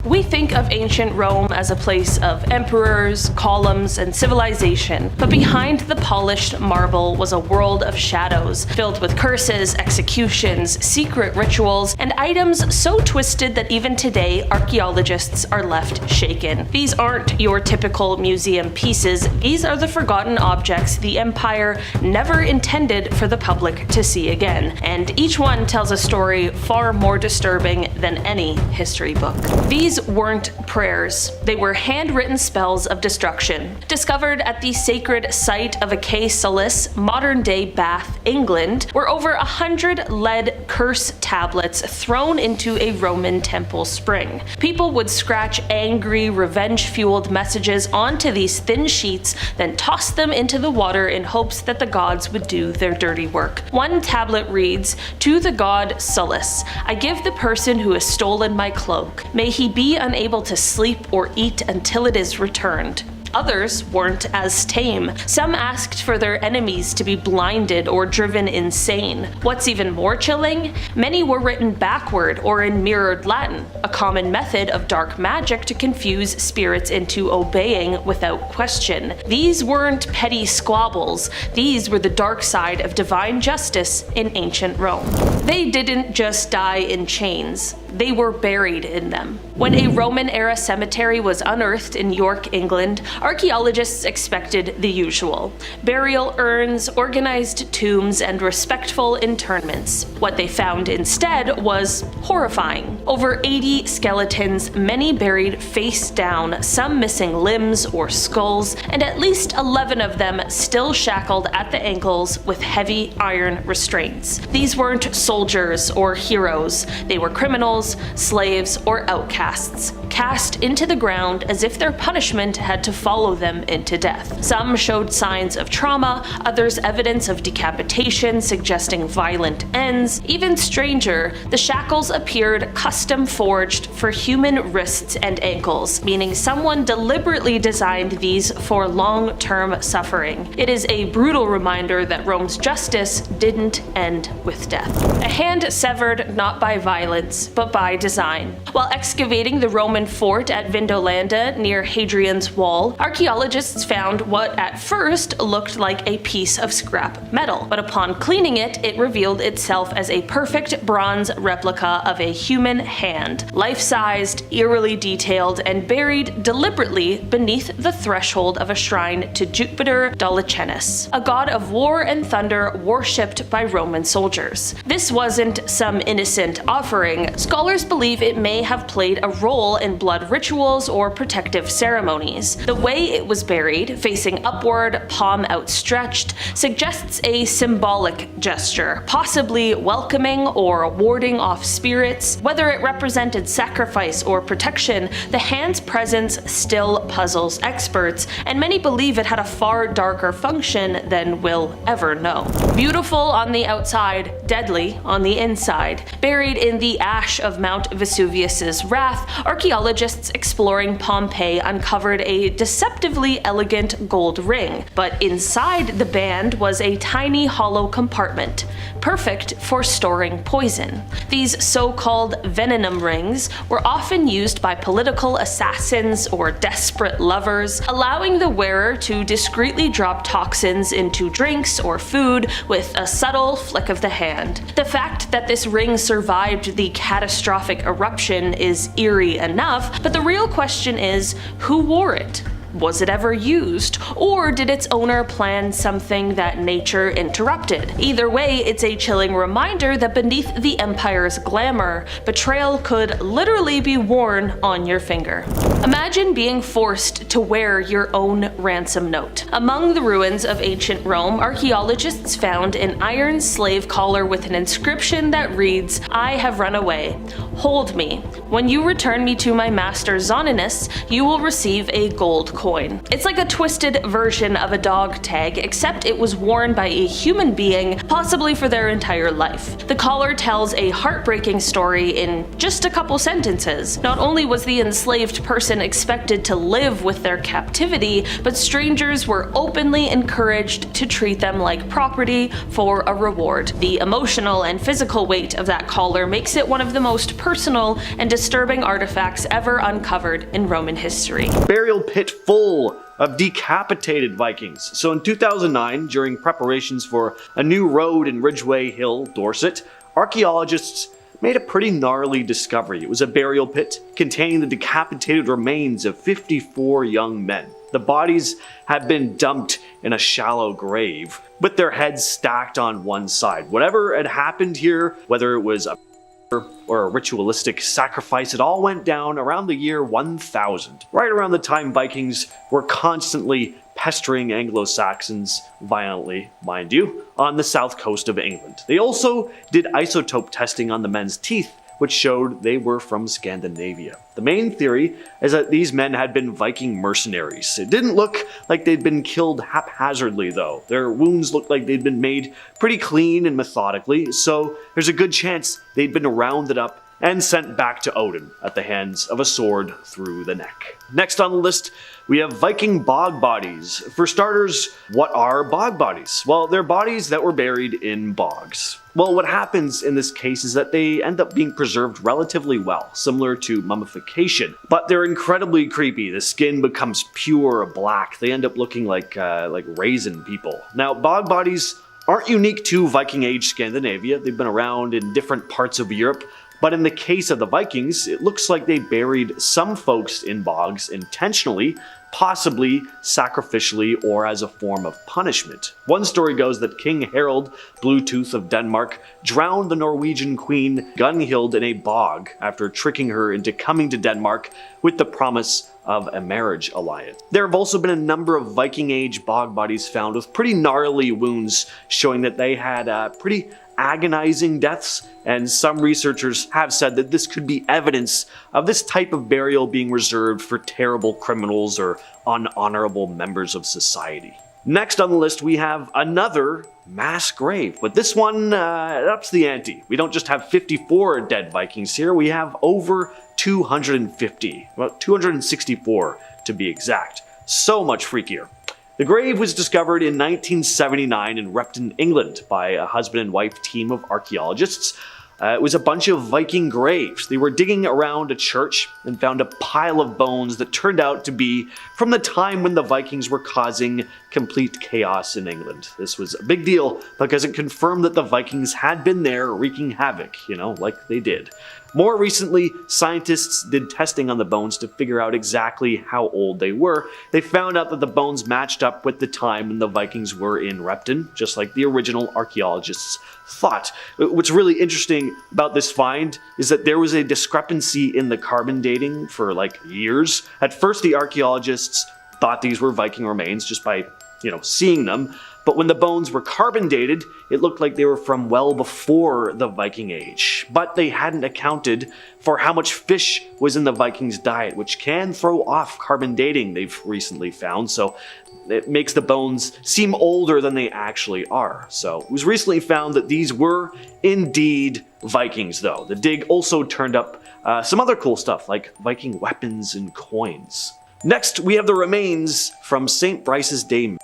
We think of ancient Rome as a place of emperors, columns, and civilization, but behind the polished marble was a world of shadows, filled with curses, executions, secret rituals, and items so twisted that even today archaeologists are left shaken. These aren't your typical museum pieces, these are the forgotten objects the Empire never intended for the public to see again, and each one tells a story far more disturbing than any history book. These weren't prayers, they were handwritten spells of destruction. Discovered at the sacred site of Accae Solis, modern-day Bath, England, were over 100 lead curse tablets thrown into a Roman temple spring. People would scratch angry, revenge-fueled messages onto these thin sheets, then toss them into the water in hopes that the gods would do their dirty work. One tablet reads, "To the god Solis, I give the person who has stolen my cloak. May he be unable to sleep or eat until it is returned." Others weren't as tame. Some asked for their enemies to be blinded or driven insane. What's even more chilling? Many were written backward or in mirrored Latin, a common method of dark magic to confuse spirits into obeying without question. These weren't petty squabbles, these were the dark side of divine justice in ancient Rome. They didn't just die in chains, they were buried in them. When a Roman-era cemetery was unearthed in York, England, archaeologists expected the usual: burial urns, organized tombs, and respectful interments. What they found instead was horrifying. Over 80 skeletons, many buried face down, some missing limbs or skulls, and at least 11 of them still shackled at the ankles with heavy iron restraints. These weren't soldiers or heroes, they were criminals, slaves, or outcasts, cast into the ground as if their punishment had to follow them into death. Some showed signs of trauma, others evidence of decapitation suggesting violent ends. Even stranger, the shackles appeared custom forged for human wrists and ankles, meaning someone deliberately designed these for long-term suffering. It is a brutal reminder that Rome's justice didn't end with death. A hand severed not by violence, but by design. While excavating the Roman fort at Vindolanda near Hadrian's Wall, archaeologists found what at first looked like a piece of scrap metal, but upon cleaning it, it revealed itself as a perfect bronze replica of a human hand, life-sized, eerily detailed, and buried deliberately beneath the threshold of a shrine to Jupiter Dolichenes, a god of war and thunder worshipped by Roman soldiers. This wasn't some innocent offering. Scholars believe it may have played a role in blood rituals or protective ceremonies. The way it was buried, facing upward, palm outstretched, suggests a symbolic gesture, possibly welcoming or warding off spirits. Whether it represented sacrifice or protection, the hand's presence still puzzles experts, and many believe it had a far darker function than we'll ever know. Beautiful on the outside, deadly on the inside. Buried in the ash of Mount Vesuvius's wrath, archaeologists exploring Pompeii uncovered a deceptively elegant gold ring, but inside the band was a tiny hollow compartment, perfect for storing poison. These so-called venom rings were often used by political assassins or desperate lovers, allowing the wearer to discreetly drop toxins into drinks or food with a subtle flick of the hand. The fact that this ring survived the catastrophic eruption is eerie enough, but the real question is, who wore it? Was it ever used? Or did its owner plan something that nature interrupted? Either way, it's a chilling reminder that beneath the Empire's glamour, betrayal could literally be worn on your finger. Imagine being forced to wear your own ransom note. Among the ruins of ancient Rome, archaeologists found an iron slave collar with an inscription that reads, "I have run away. Hold me. When you return me to my master Zoninus, you will receive a gold coin." It's like a twisted version of a dog tag, except it was worn by a human being, possibly for their entire life. The collar tells a heartbreaking story in just a couple sentences. Not only was the enslaved person expected to live with their captivity, but strangers were openly encouraged to treat them like property for a reward. The emotional and physical weight of that collar makes it one of the most personal and disturbing artifacts ever uncovered in Roman history. Burial pit full of decapitated Vikings. So in 2009, during preparations for a new road in Ridgeway Hill, Dorset, archaeologists made a pretty gnarly discovery. It was a burial pit containing the decapitated remains of 54 young men. The bodies had been dumped in a shallow grave, with their heads stacked on one side. Whatever had happened here, whether it was a or a ritualistic sacrifice, it all went down around the year 1000, right around the time Vikings were constantly pestering Anglo-Saxons, violently, mind you, on the south coast of England. They also did isotope testing on the men's teeth, which showed they were from Scandinavia. The main theory is that these men had been Viking mercenaries. It didn't look like they'd been killed haphazardly, though. Their wounds looked like they'd been made pretty clean and methodically, so there's a good chance they'd been rounded up and sent back to Odin at the hands of a sword through the neck. Next on the list, we have Viking bog bodies. For starters, what are bog bodies? Well, they're bodies that were buried in bogs. Well, what happens in this case is that they end up being preserved relatively well, similar to mummification, but they're incredibly creepy. The skin becomes pure black. They end up looking like raisin people. Now, bog bodies aren't unique to Viking Age Scandinavia. They've been around in different parts of Europe. But in the case of the Vikings, it looks like they buried some folks in bogs intentionally, possibly sacrificially or as a form of punishment. One story goes that King Harald Bluetooth of Denmark drowned the Norwegian queen Gunhild in a bog after tricking her into coming to Denmark with the promise of a marriage alliance. There have also been a number of Viking Age bog bodies found with pretty gnarly wounds, showing that they had pretty agonizing deaths, and some researchers have said that this could be evidence of this type of burial being reserved for terrible criminals or unhonorable members of society. Next on the list, we have another mass grave, but this one ups the ante. We don't just have 54 dead Vikings here, we have over 250, well, 264 to be exact. So much freakier. The grave was discovered in 1979 in Repton, England by a husband and wife team of archaeologists. It was a bunch of Viking graves. They were digging around a church and found a pile of bones that turned out to be from the time when the Vikings were causing complete chaos in England. This was a big deal because it confirmed that the Vikings had been there wreaking havoc, like they did. More recently, scientists did testing on the bones to figure out exactly how old they were. They found out that the bones matched up with the time when the Vikings were in Repton, just like the original archaeologists thought. What's really interesting about this find is that there was a discrepancy in the carbon dating for years. At first, the archaeologists thought these were Viking remains just by, seeing them. But when the bones were carbon dated, it looked like they were from well before the Viking Age. But they hadn't accounted for how much fish was in the Vikings' diet, which can throw off carbon dating, they've recently found. So it makes the bones seem older than they actually are. So it was recently found that these were indeed Vikings, though. The dig also turned up some other cool stuff, like Viking weapons and coins. Next, we have the remains from St. Brice's Day.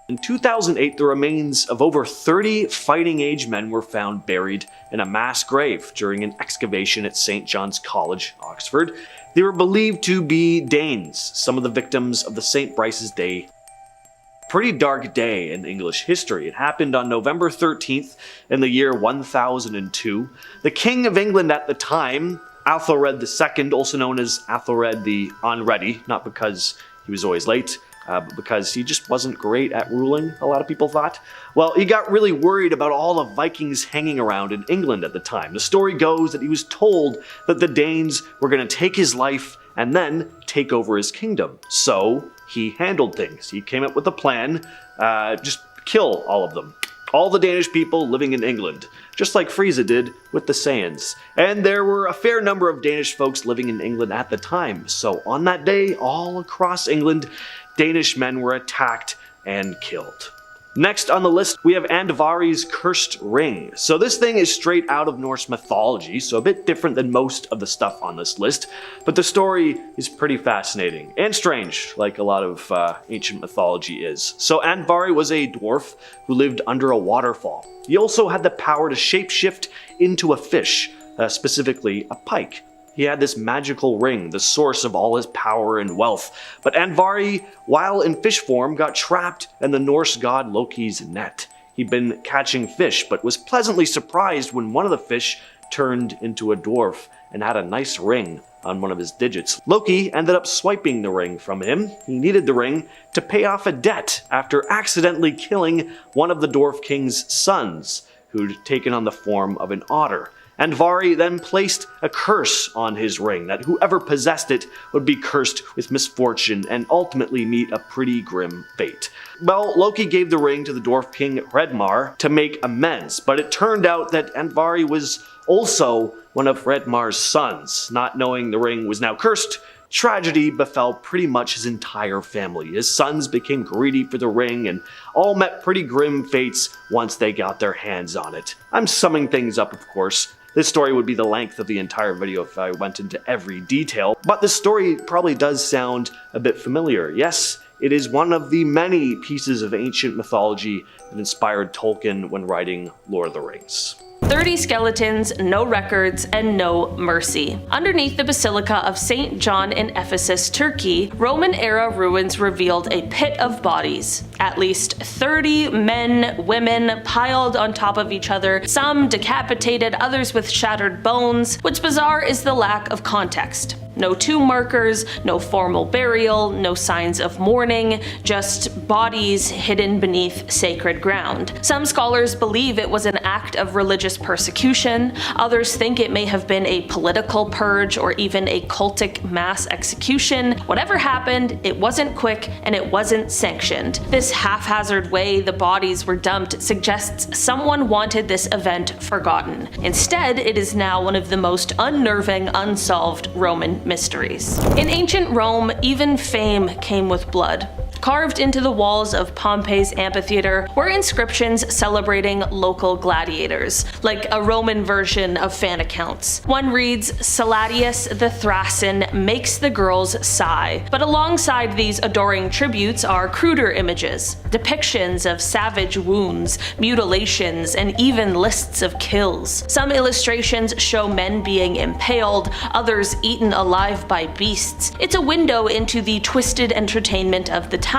In 2008, the remains of over 30 fighting age men were found buried in a mass grave during an excavation at St. John's College, Oxford. They were believed to be Danes, some of the victims of the St. Brice's Day. Pretty dark day in English history. It happened on November 13th in the year 1002. The King of England at the time, Athelred II, also known as Athelred the Unready, not because he was always late, but because he just wasn't great at ruling, a lot of people thought. Well, he got really worried about all the Vikings hanging around in England at the time. The story goes that he was told that the Danes were going to take his life and then take over his kingdom. So he handled things. He came up with a plan, just kill all of them. All the Danish people living in England, just like Frieza did with the Saiyans. And there were a fair number of Danish folks living in England at the time. So on that day, all across England, Danish men were attacked and killed. Next on the list, we have Andvari's Cursed Ring. So this thing is straight out of Norse mythology, so a bit different than most of the stuff on this list, but the story is pretty fascinating and strange, like a lot of ancient mythology is. So Andvari was a dwarf who lived under a waterfall. He also had the power to shapeshift into a fish, specifically a pike. He had this magical ring, the source of all his power and wealth. But Andvari, while in fish form, got trapped in the Norse god Loki's net. He'd been catching fish, but was pleasantly surprised when one of the fish turned into a dwarf and had a nice ring on one of his digits. Loki ended up swiping the ring from him. He needed the ring to pay off a debt after accidentally killing one of the Dwarf King's sons, who'd taken on the form of an otter. Andvari then placed a curse on his ring, that whoever possessed it would be cursed with misfortune and ultimately meet a pretty grim fate. Well, Loki gave the ring to the Dwarf King Redmar to make amends, but it turned out that Andvari was also one of Redmar's sons. Not knowing the ring was now cursed, tragedy befell pretty much his entire family. His sons became greedy for the ring and all met pretty grim fates once they got their hands on it. I'm summing things up, of course. This story would be the length of the entire video if I went into every detail, but this story probably does sound a bit familiar. Yes, it is one of the many pieces of ancient mythology that inspired Tolkien when writing Lord of the Rings. 30 skeletons, no records, and no mercy. Underneath the Basilica of St. John in Ephesus, Turkey, Roman-era ruins revealed a pit of bodies. At least 30 men, women, piled on top of each other, some decapitated, others with shattered bones. What's bizarre is the lack of context. No tomb markers, no formal burial, no signs of mourning, just bodies hidden beneath sacred ground. Some scholars believe it was an act of religious persecution, others think it may have been a political purge or even a cultic mass execution. Whatever happened, it wasn't quick and it wasn't sanctioned. This haphazard way the bodies were dumped suggests someone wanted this event forgotten. Instead, it is now one of the most unnerving, unsolved Roman mysteries. In ancient Rome, even fame came with blood. Carved into the walls of Pompeii's amphitheater were inscriptions celebrating local gladiators, like a Roman version of fan accounts. One reads, "Salatius the Thracian makes the girls sigh." But alongside these adoring tributes are cruder images, depictions of savage wounds, mutilations, and even lists of kills. Some illustrations show men being impaled, others eaten alive by beasts. It's a window into the twisted entertainment of the time.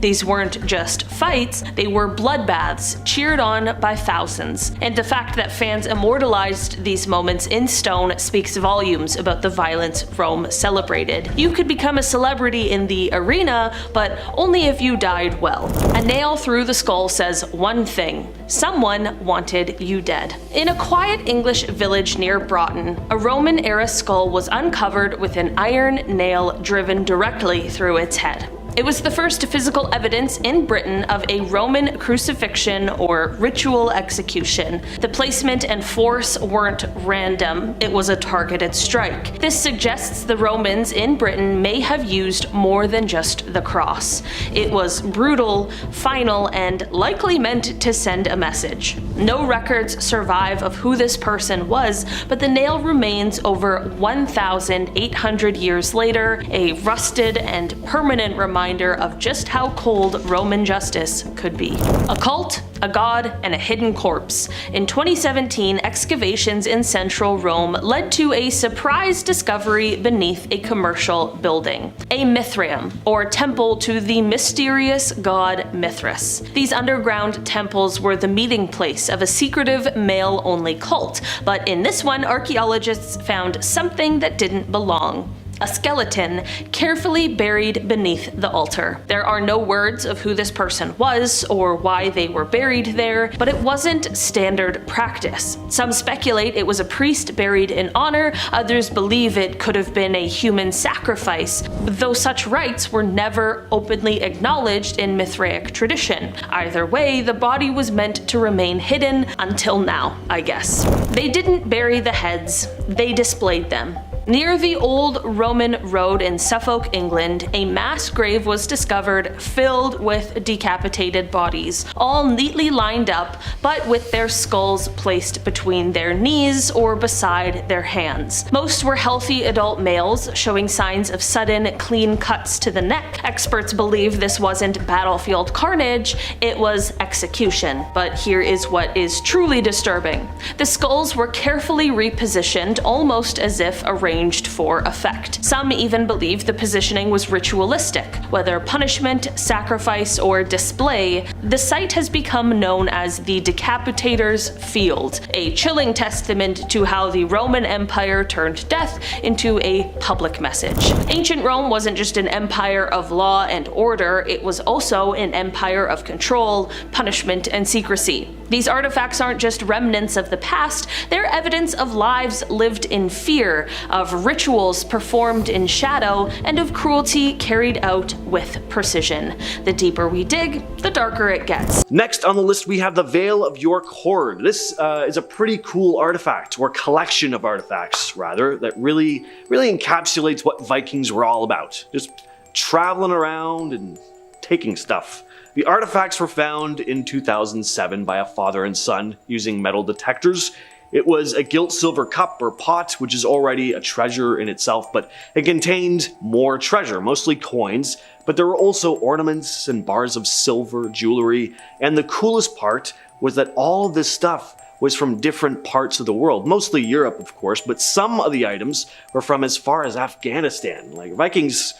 These weren't just fights, they were bloodbaths cheered on by thousands. And the fact that fans immortalized these moments in stone speaks volumes about the violence Rome celebrated. You could become a celebrity in the arena, but only if you died well. A nail through the skull says one thing: someone wanted you dead. In a quiet English village near Broughton, a Roman-era skull was uncovered with an iron nail driven directly through its head. It was the first physical evidence in Britain of a Roman crucifixion or ritual execution. The placement and force weren't random, it was a targeted strike. This suggests the Romans in Britain may have used more than just the cross. It was brutal, final, and likely meant to send a message. No records survive of who this person was, but the nail remains over 1,800 years later, a rusted and permanent reminder of just how cold Roman justice could be. A cult, a god, and a hidden corpse. In 2017, excavations in central Rome led to a surprise discovery beneath a commercial building. A Mithraeum, or temple to the mysterious god Mithras. These underground temples were the meeting place of a secretive male-only cult, but in this one, archaeologists found something that didn't belong. A skeleton carefully buried beneath the altar. There are no words of who this person was or why they were buried there, but it wasn't standard practice. Some speculate it was a priest buried in honor, others believe it could have been a human sacrifice, though such rites were never openly acknowledged in Mithraic tradition. Either way, the body was meant to remain hidden until now, I guess. They didn't bury the heads, they displayed them. Near the old Roman road in Suffolk, England, a mass grave was discovered filled with decapitated bodies, all neatly lined up, but with their skulls placed between their knees or beside their hands. Most were healthy adult males, showing signs of sudden, clean cuts to the neck. Experts believe this wasn't battlefield carnage, it was execution. But here is what is truly disturbing. The skulls were carefully repositioned, almost as if a arranged for effect. Some even believe the positioning was ritualistic. Whether punishment, sacrifice, or display, the site has become known as the Decapitator's Field, a chilling testament to how the Roman Empire turned death into a public message. Ancient Rome wasn't just an empire of law and order, it was also an empire of control, punishment, and secrecy. These artifacts aren't just remnants of the past, they're evidence of lives lived in fear, of rituals performed in shadow, and of cruelty carried out with precision. The deeper we dig, the darker it gets. Next on the list we have the Veil of York Hoard. This is a pretty cool artifact, or collection of artifacts rather, that really encapsulates what Vikings were all about. Just traveling around and taking stuff. The artifacts were found in 2007 by a father and son using metal detectors. It was a gilt silver cup or pot, which is already a treasure in itself, but it contained more treasure, mostly coins, but there were also ornaments and bars of silver, jewelry, and the coolest part was that all of this stuff was from different parts of the world, mostly Europe of course, but some of the items were from as far as Afghanistan. Like Vikings,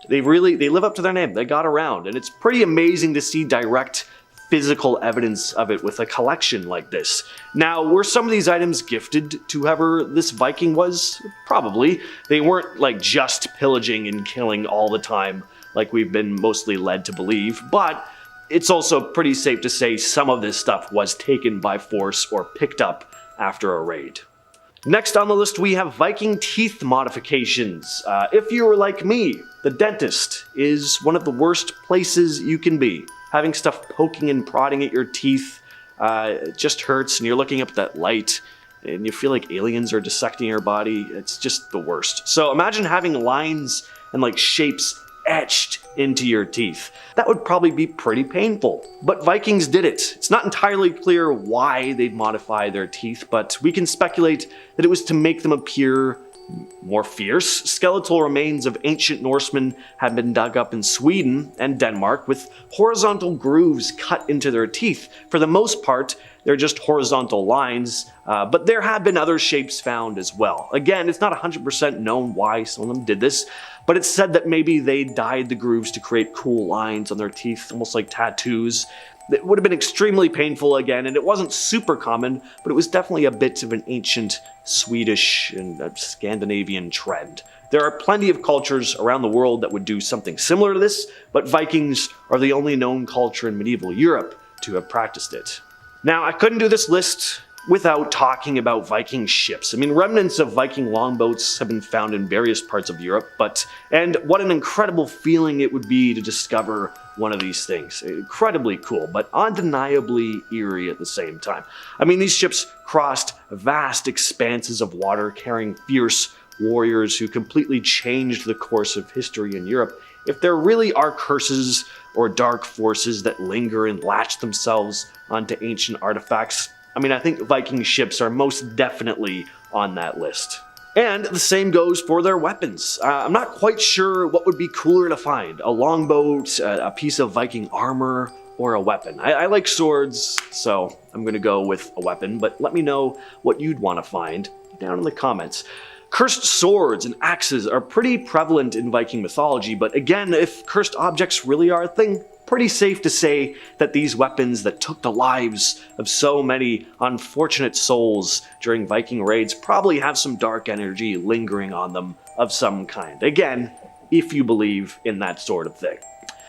they live up to their name. They got around, and it's pretty amazing to see direct physical evidence of it with a collection like this. Now, were some of these items gifted to whoever this Viking was? Probably. They weren't like just pillaging and killing all the time like we've been mostly led to believe, but it's also pretty safe to say some of this stuff was taken by force or picked up after a raid. Next on the list we have Viking teeth modifications. If you were like me, the dentist is one of the worst places you can be. Having stuff poking and prodding at your teeth it just hurts, and you're looking up at that light and you feel like aliens are dissecting your body. It's just the worst. So imagine having lines and like shapes etched into your teeth. That would probably be pretty painful. But Vikings did it. It's not entirely clear why they'd modify their teeth, but we can speculate that it was to make them appear more fierce. Skeletal remains of ancient Norsemen have been dug up in Sweden and Denmark with horizontal grooves cut into their teeth. For the most part, they're just horizontal lines, but there have been other shapes found as well. Again, it's not 100% known why some of them did this, but it's said that maybe they dyed the grooves to create cool lines on their teeth, almost like tattoos. It would have been extremely painful again, and it wasn't super common, but it was definitely a bit of an ancient Swedish and Scandinavian trend. There are plenty of cultures around the world that would do something similar to this, but Vikings are the only known culture in medieval Europe to have practiced it. Now, I couldn't do this list without talking about Viking ships. I mean, remnants of Viking longboats have been found in various parts of Europe, and what an incredible feeling it would be to discover one of these things. Incredibly cool, but undeniably eerie at the same time. I mean, these ships crossed vast expanses of water, carrying fierce warriors who completely changed the course of history in Europe. If there really are curses or dark forces that linger and latch themselves onto ancient artifacts, I mean, I think Viking ships are most definitely on that list. And the same goes for their weapons. I'm not quite sure what would be cooler to find. A longboat, a piece of Viking armor, or a weapon. I like swords, so I'm gonna go with a weapon, but let me know what you'd want to find down in the comments. Cursed swords and axes are pretty prevalent in Viking mythology, but again, if cursed objects really are a thing, pretty safe to say that these weapons that took the lives of so many unfortunate souls during Viking raids probably have some dark energy lingering on them of some kind. Again, if you believe in that sort of thing.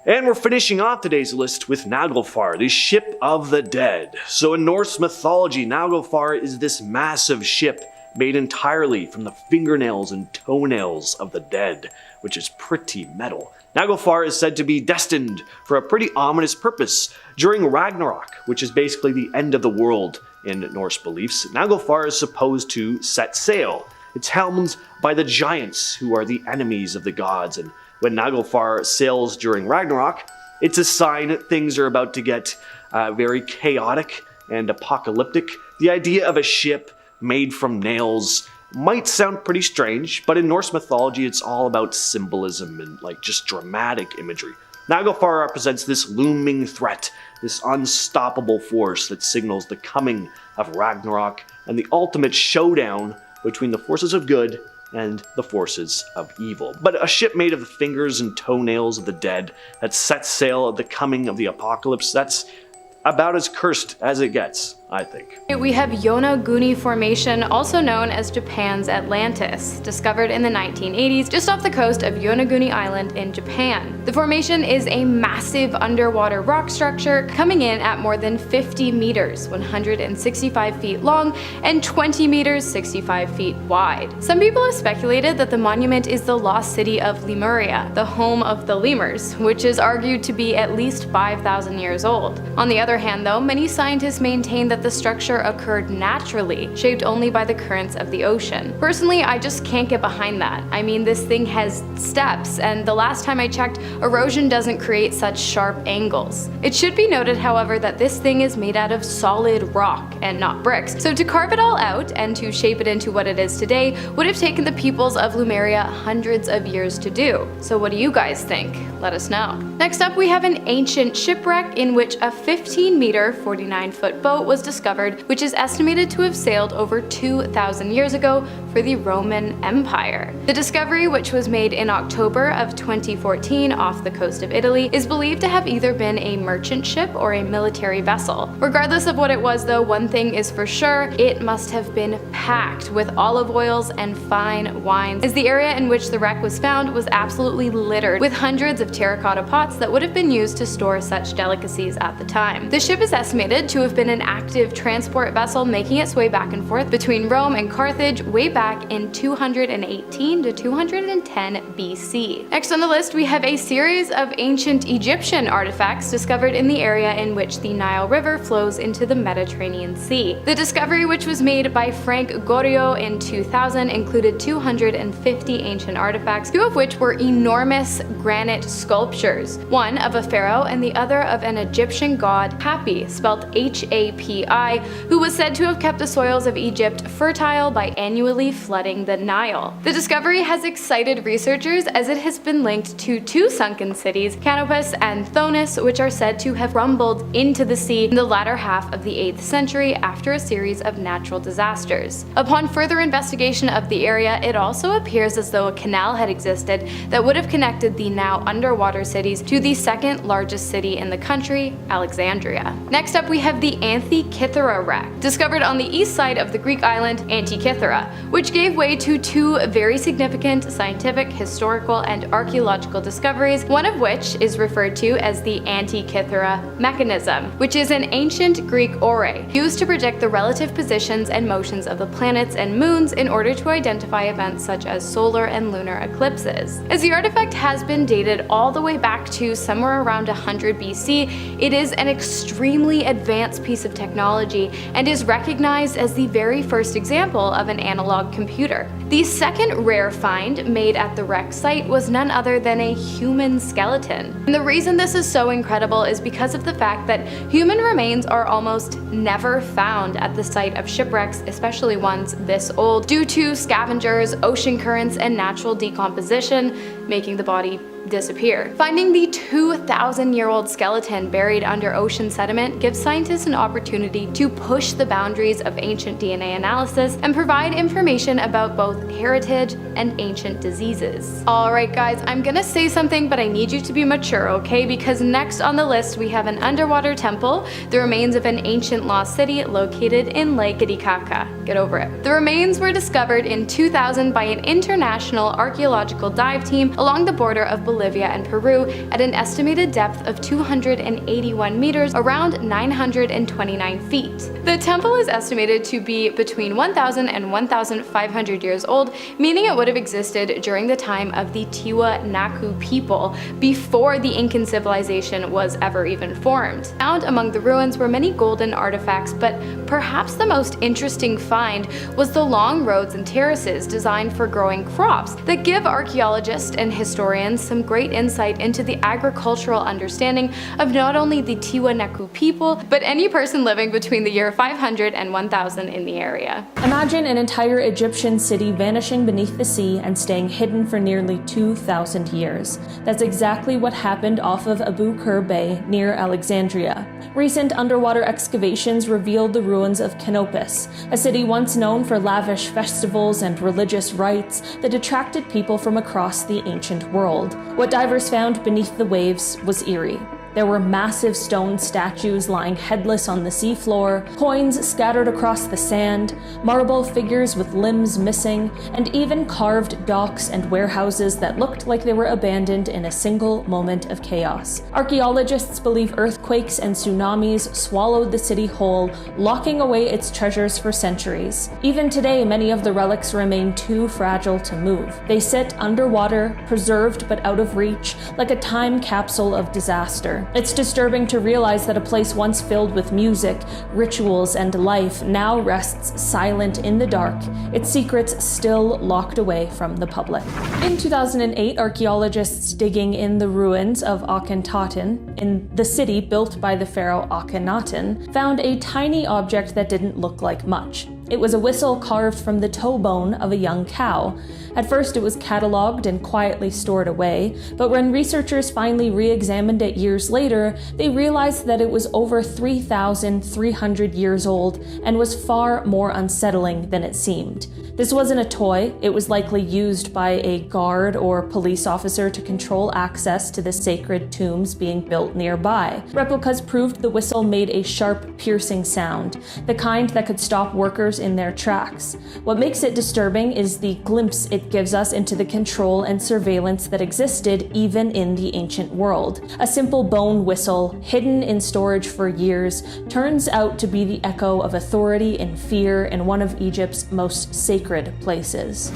And we're finishing off today's list with Naglfar, the ship of the dead. So in Norse mythology, Naglfar is this massive ship made entirely from the fingernails and toenails of the dead, which is pretty metal. Naglfar is said to be destined for a pretty ominous purpose. During Ragnarok, which is basically the end of the world in Norse beliefs, Naglfar is supposed to set sail. It's helmed by the giants, who are the enemies of the gods, and when Naglfar sails during Ragnarok, it's a sign that things are about to get very chaotic and apocalyptic. The idea of a ship made from nails might sound pretty strange, but in Norse mythology it's all about symbolism and like just dramatic imagery. Naglfar represents this looming threat, this unstoppable force that signals the coming of Ragnarok and the ultimate showdown between the forces of good and the forces of evil. But a ship made of the fingers and toenails of the dead that sets sail at the coming of the apocalypse, that's about as cursed as it gets, I think. We have Yonaguni Formation, also known as Japan's Atlantis, discovered in the 1980s just off the coast of Yonaguni Island in Japan. The formation is a massive underwater rock structure coming in at more than 50 meters, 165 feet long, and 20 meters, 65 feet wide. Some people have speculated that the monument is the lost city of Lemuria, the home of the lemurs, which is argued to be at least 5,000 years old. On the other hand, though, many scientists maintain that the structure occurred naturally, shaped only by the currents of the ocean. Personally, I just can't get behind that. I mean, this thing has steps, and the last time I checked, erosion doesn't create such sharp angles. It should be noted, however, that this thing is made out of solid rock and not bricks, so to carve it all out and to shape it into what it is today would have taken the peoples of Lemuria hundreds of years to do. So what do you guys think? Let us know. Next up, we have an ancient shipwreck in which a 15-meter, 49-foot boat was discovered, which is estimated to have sailed over 2,000 years ago for the Roman Empire. The discovery, which was made in October of 2014 off the coast of Italy, is believed to have either been a merchant ship or a military vessel. Regardless of what it was though, one thing is for sure, it must have been packed with olive oils and fine wines, as the area in which the wreck was found was absolutely littered with hundreds of terracotta pots that would have been used to store such delicacies at the time. The ship is estimated to have been an active transport vessel making its way back and forth between Rome and Carthage way back in 218 to 210 BC. Next on the list, we have a series of ancient Egyptian artifacts discovered in the area in which the Nile River flows into the Mediterranean Sea. The discovery, which was made by Frank Goriot in 2000, included 250 ancient artifacts, two of which were enormous granite sculptures, one of a pharaoh and the other of an Egyptian god, Hapi, spelled H-A-P-I, who was said to have kept the soils of Egypt fertile by annually flooding the Nile. The discovery has excited researchers as it has been linked to two sunken cities, Canopus and Thonis, which are said to have rumbled into the sea in the latter half of the 8th century after a series of natural disasters. Upon further investigation of the area, it also appears as though a canal had existed that would have connected the now underwater cities to the second largest city in the country, Alexandria. Next up, we have the Antikythera wreck, discovered on the east side of the Greek island Antikythera, which gave way to two very significant scientific, historical, and archaeological discoveries, one of which is referred to as the Antikythera mechanism, which is an ancient Greek ore used to predict the relative positions and motions of the planets and moons in order to identify events such as solar and lunar eclipses. As the artifact has been dated all the way back to somewhere around 100 BC, it is an extremely advanced piece of technology and is recognized as the very first example of an analog computer. The second rare find made at the wreck site was none other than a human skeleton. And the reason this is so incredible is because of the fact that human remains are almost never found at the site of shipwrecks, especially ones this old, due to scavengers, ocean currents, and natural decomposition, making the body disappear. Finding the 2,000-year-old skeleton buried under ocean sediment gives scientists an opportunity to push the boundaries of ancient DNA analysis and provide information about both heritage and ancient diseases. Alright guys, I'm gonna say something, but I need you to be mature, okay? Because next on the list we have an underwater temple, the remains of an ancient lost city located in Lake Titicaca. Get over it. The remains were discovered in 2000 by an international archaeological dive team along the border of Bolivia and Peru at an estimated depth of 281 meters, around 929 feet. The temple is estimated to be between 1,000 and 1,500 years old, meaning it would have existed during the time of the Tiwanaku people, before the Incan civilization was ever even formed. Found among the ruins were many golden artifacts, but perhaps the most interesting find was the long roads and terraces designed for growing crops that give archaeologists and historians some great insight into the agricultural understanding of not only the Tiwanaku people, but any person living between the year 500 and 1000 in the area. Imagine an entire Egyptian city vanishing beneath the sea and staying hidden for nearly 2,000 years. That's exactly what happened off of Abu Qir Bay near Alexandria. Recent underwater excavations revealed the ruins of Canopus, a city city once known for lavish festivals and religious rites that attracted people from across the ancient world. What divers found beneath the waves was eerie. There were massive stone statues lying headless on the seafloor, coins scattered across the sand, marble figures with limbs missing, and even carved docks and warehouses that looked like they were abandoned in a single moment of chaos. Archaeologists believe earthquakes and tsunamis swallowed the city whole, locking away its treasures for centuries. Even today, many of the relics remain too fragile to move. They sit underwater, preserved but out of reach, like a time capsule of disaster. It's disturbing to realize that a place once filled with music, rituals, and life now rests silent in the dark, its secrets still locked away from the public. In 2008, archaeologists digging in the ruins of Akhenaten, in the city built by the pharaoh Akhenaten, found a tiny object that didn't look like much. It was a whistle carved from the toe bone of a young cow. At first, it was catalogued and quietly stored away, but when researchers finally re-examined it years later, they realized that it was over 3,300 years old and was far more unsettling than it seemed. This wasn't a toy. It was likely used by a guard or police officer to control access to the sacred tombs being built nearby. Replicas proved the whistle made a sharp, piercing sound, the kind that could stop workers in their tracks. What makes it disturbing is the glimpse it gives us into the control and surveillance that existed even in the ancient world. A simple bone whistle, hidden in storage for years, turns out to be the echo of authority and fear in one of Egypt's most sacred places.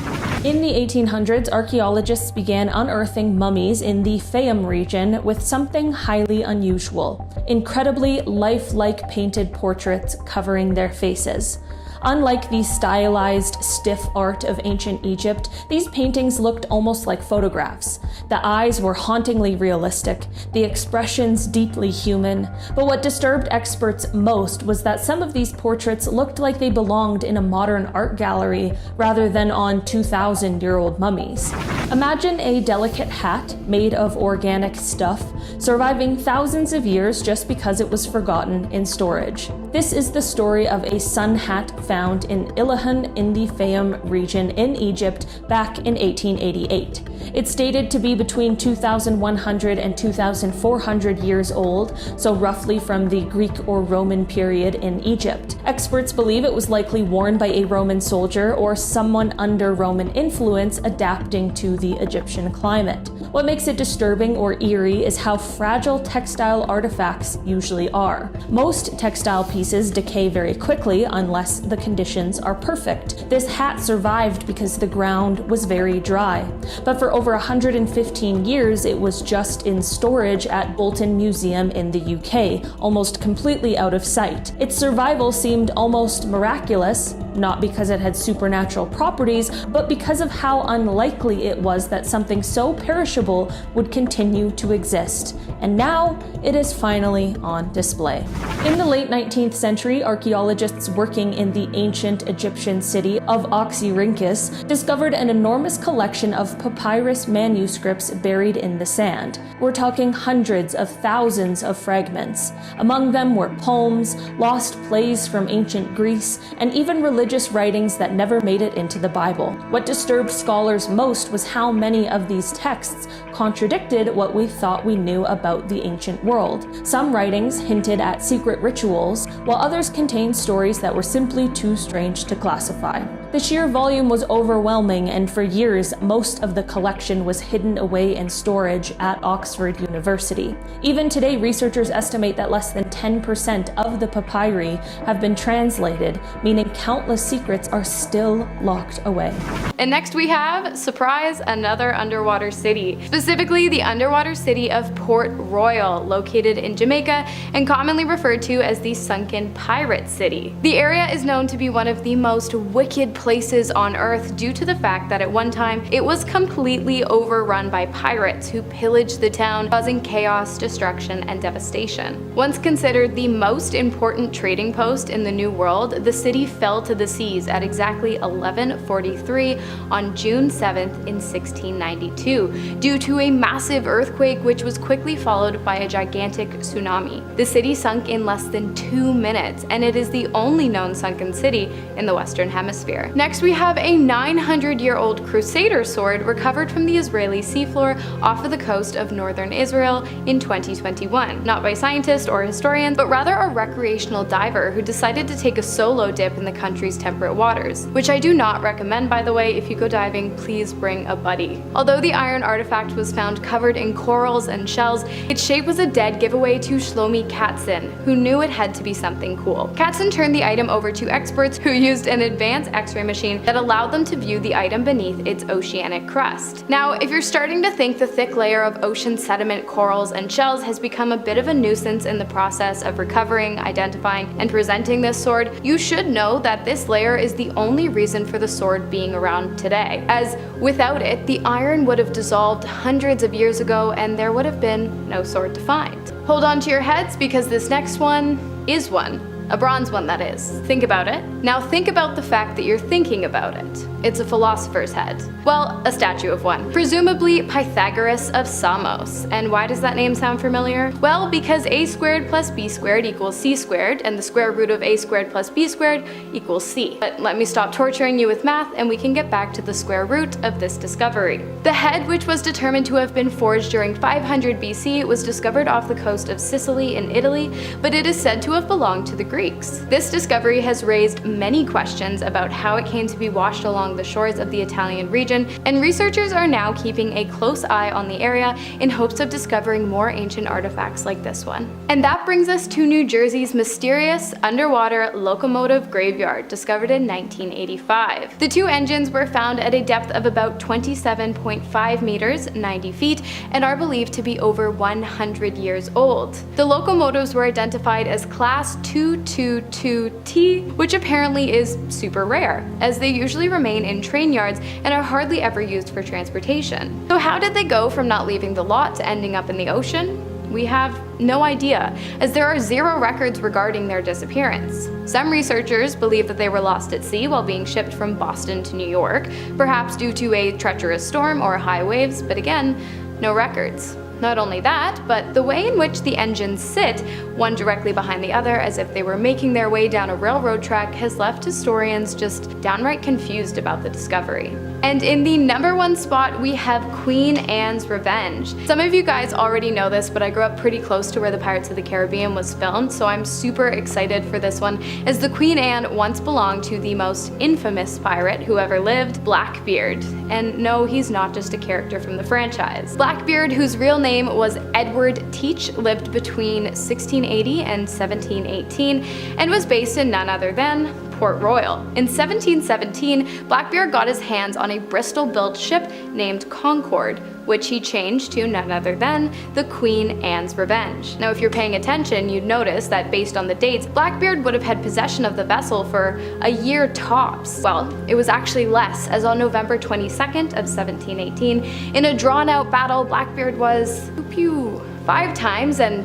In the 1800s, archaeologists began unearthing mummies in the Fayum region with something highly unusual: incredibly lifelike painted portraits covering their faces. Unlike the stylized, stiff art of ancient Egypt, these paintings looked almost like photographs. The eyes were hauntingly realistic, the expressions deeply human, but what disturbed experts most was that some of these portraits looked like they belonged in a modern art gallery rather than on 2,000-year-old mummies. Imagine a delicate hat made of organic stuff, surviving thousands of years just because it was forgotten in storage. This is the story of a sun hat found in Ilahan in the Fayum region in Egypt back in 1888. It's dated to be between 2,100 and 2,400 years old, so roughly from the Greek or Roman period in Egypt. Experts believe it was likely worn by a Roman soldier or someone under Roman influence adapting to the Egyptian climate. What makes it disturbing or eerie is how fragile textile artifacts usually are. Most textile pieces decay very quickly unless the conditions are perfect. This hat survived because the ground was very dry. But for over 115 years, it was just in storage at Bolton Museum in the UK, almost completely out of sight. Its survival seemed almost miraculous, not because it had supernatural properties, but because of how unlikely it was that something so perishable would continue to exist. And now, it is finally on display. In the late 19th century, archaeologists working in the ancient Egyptian city of Oxyrhynchus discovered an enormous collection of papyrus manuscripts buried in the sand. We're talking hundreds of thousands of fragments. Among them were poems, lost plays from ancient Greece, and even religious writings that never made it into the Bible. What disturbed scholars most was how many of these texts contradicted what we thought we knew about the ancient world. Some writings hinted at secret rituals, while others contained stories that were simply too strange to classify. The sheer volume was overwhelming, and for years, most of the collection was hidden away in storage at Oxford University. Even today, researchers estimate that less than 10% of the papyri have been translated, meaning countless secrets are still locked away. And next we have, surprise, another underwater city. Specifically, the underwater city of Port Royal, located in Jamaica and commonly referred to as the Sunken Pirate City. The area is known to be one of the most wicked places on Earth due to the fact that at one time it was completely overrun by pirates who pillaged the town, causing chaos, destruction, and devastation. Once considered the most important trading post in the New World, the city fell to the seas at exactly 11:43 on June 7th in 1692 due to a massive earthquake which was quickly followed by a gigantic tsunami. The city sunk in less than 2 minutes, and it is the only known sunken city in the Western Hemisphere. Next, we have a 900-year-old Crusader sword recovered from the Israeli seafloor off of the coast of northern Israel in 2021. Not by scientists or historians, but rather a recreational diver who decided to take a solo dip in the country's temperate waters, which I do not recommend, by the way. If you go diving, please bring a buddy. Although the iron artifact was found covered in corals and shells, its shape was a dead giveaway to Shlomi Katzin, who knew it had to be something cool. Katzin turned the item over to experts who used an advanced X-ray machine that allowed them to view the item beneath its oceanic crust. Now, if you're starting to think the thick layer of ocean sediment, corals, and shells has become a bit of a nuisance in the process of recovering, identifying, and presenting this sword, you should know that this layer is the only reason for the sword being around today, as without it, the iron would have dissolved hundreds of years ago and there would have been no sword to find. Hold on to your heads because this next one is one. A bronze one, that is. Think about it. Now think about the fact that you're thinking about it. It's a philosopher's head. Well, a statue of one. Presumably Pythagoras of Samos. And why does that name sound familiar? Well, because a squared plus b squared equals c squared, and the square root of a squared plus b squared equals c. But let me stop torturing you with math and we can get back to the square root of this discovery. The head, which was determined to have been forged during 500 BC, was discovered off the coast of Sicily in Italy, but it is said to have belonged to the Greeks. This discovery has raised many questions about how it came to be washed along the shores of the Italian region, and researchers are now keeping a close eye on the area in hopes of discovering more ancient artifacts like this one. And that brings us to New Jersey's mysterious underwater locomotive graveyard, discovered in 1985. The two engines were found at a depth of about 27.5 meters, 90 feet, and are believed to be over 100 years old. The locomotives were identified as Class 222T, which apparently is super rare, as they usually remain in train yards and are hardly ever used for transportation. So how did they go from not leaving the lot to ending up in the ocean? We have no idea, as there are zero records regarding their disappearance. Some researchers believe that they were lost at sea while being shipped from Boston to New York, perhaps due to a treacherous storm or high waves, but again, no records. Not only that, but the way in which the engines sit, one directly behind the other as if they were making their way down a railroad track, has left historians just downright confused about the discovery. And in the #1 spot, we have Queen Anne's Revenge. Some of you guys already know this, but I grew up pretty close to where the Pirates of the Caribbean was filmed, so I'm super excited for this one, as the Queen Anne once belonged to the most infamous pirate who ever lived, Blackbeard. And no, he's not just a character from the franchise. Blackbeard, whose real name was Edward Teach, lived between 1680 and 1718 and was based in none other than Port Royal. In 1717, Blackbeard got his hands on a Bristol-built ship named Concord, which he changed to none other than the Queen Anne's Revenge. Now, if you're paying attention, you'd notice that based on the dates, Blackbeard would have had possession of the vessel for a year tops. Well, it was actually less, as on November 22nd of 1718, in a drawn-out battle, Blackbeard was pew 5 times and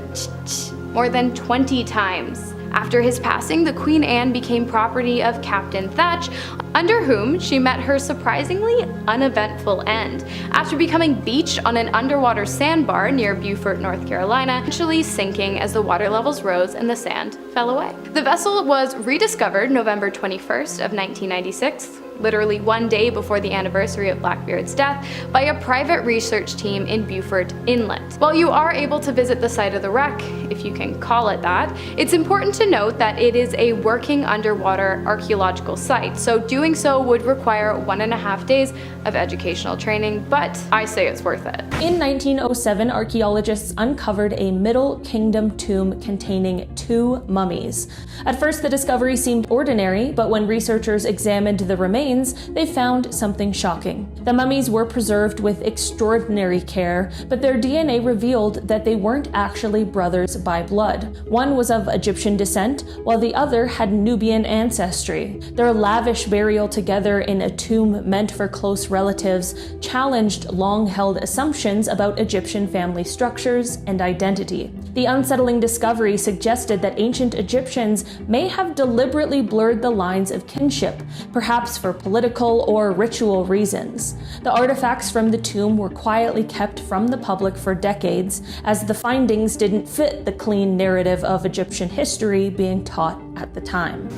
more than 20 times. After his passing, the Queen Anne became property of Captain Thatch, under whom she met her surprisingly uneventful end, after becoming beached on an underwater sandbar near Beaufort, North Carolina, eventually sinking as the water levels rose and the sand fell away. The vessel was rediscovered November 21st of 1996, literally one day before the anniversary of Blackbeard's death, by a private research team in Beaufort Inlet. While you are able to visit the site of the wreck, if you can call it that, it's important to note that it is a working underwater archaeological site, so doing so would require 1.5 days of educational training, but I say it's worth it. In 1907, archaeologists uncovered a Middle Kingdom tomb containing 2 mummies. At first, the discovery seemed ordinary, but when researchers examined the remains, remains, they found something shocking. The mummies were preserved with extraordinary care, but their DNA revealed that they weren't actually brothers by blood. One was of Egyptian descent, while the other had Nubian ancestry. Their lavish burial together in a tomb meant for close relatives challenged long-held assumptions about Egyptian family structures and identity. The unsettling discovery suggested that ancient Egyptians may have deliberately blurred the lines of kinship, perhaps for political or ritual reasons. The artifacts from the tomb were quietly kept from the public for decades, as the findings didn't fit the clean narrative of Egyptian history being taught at the time.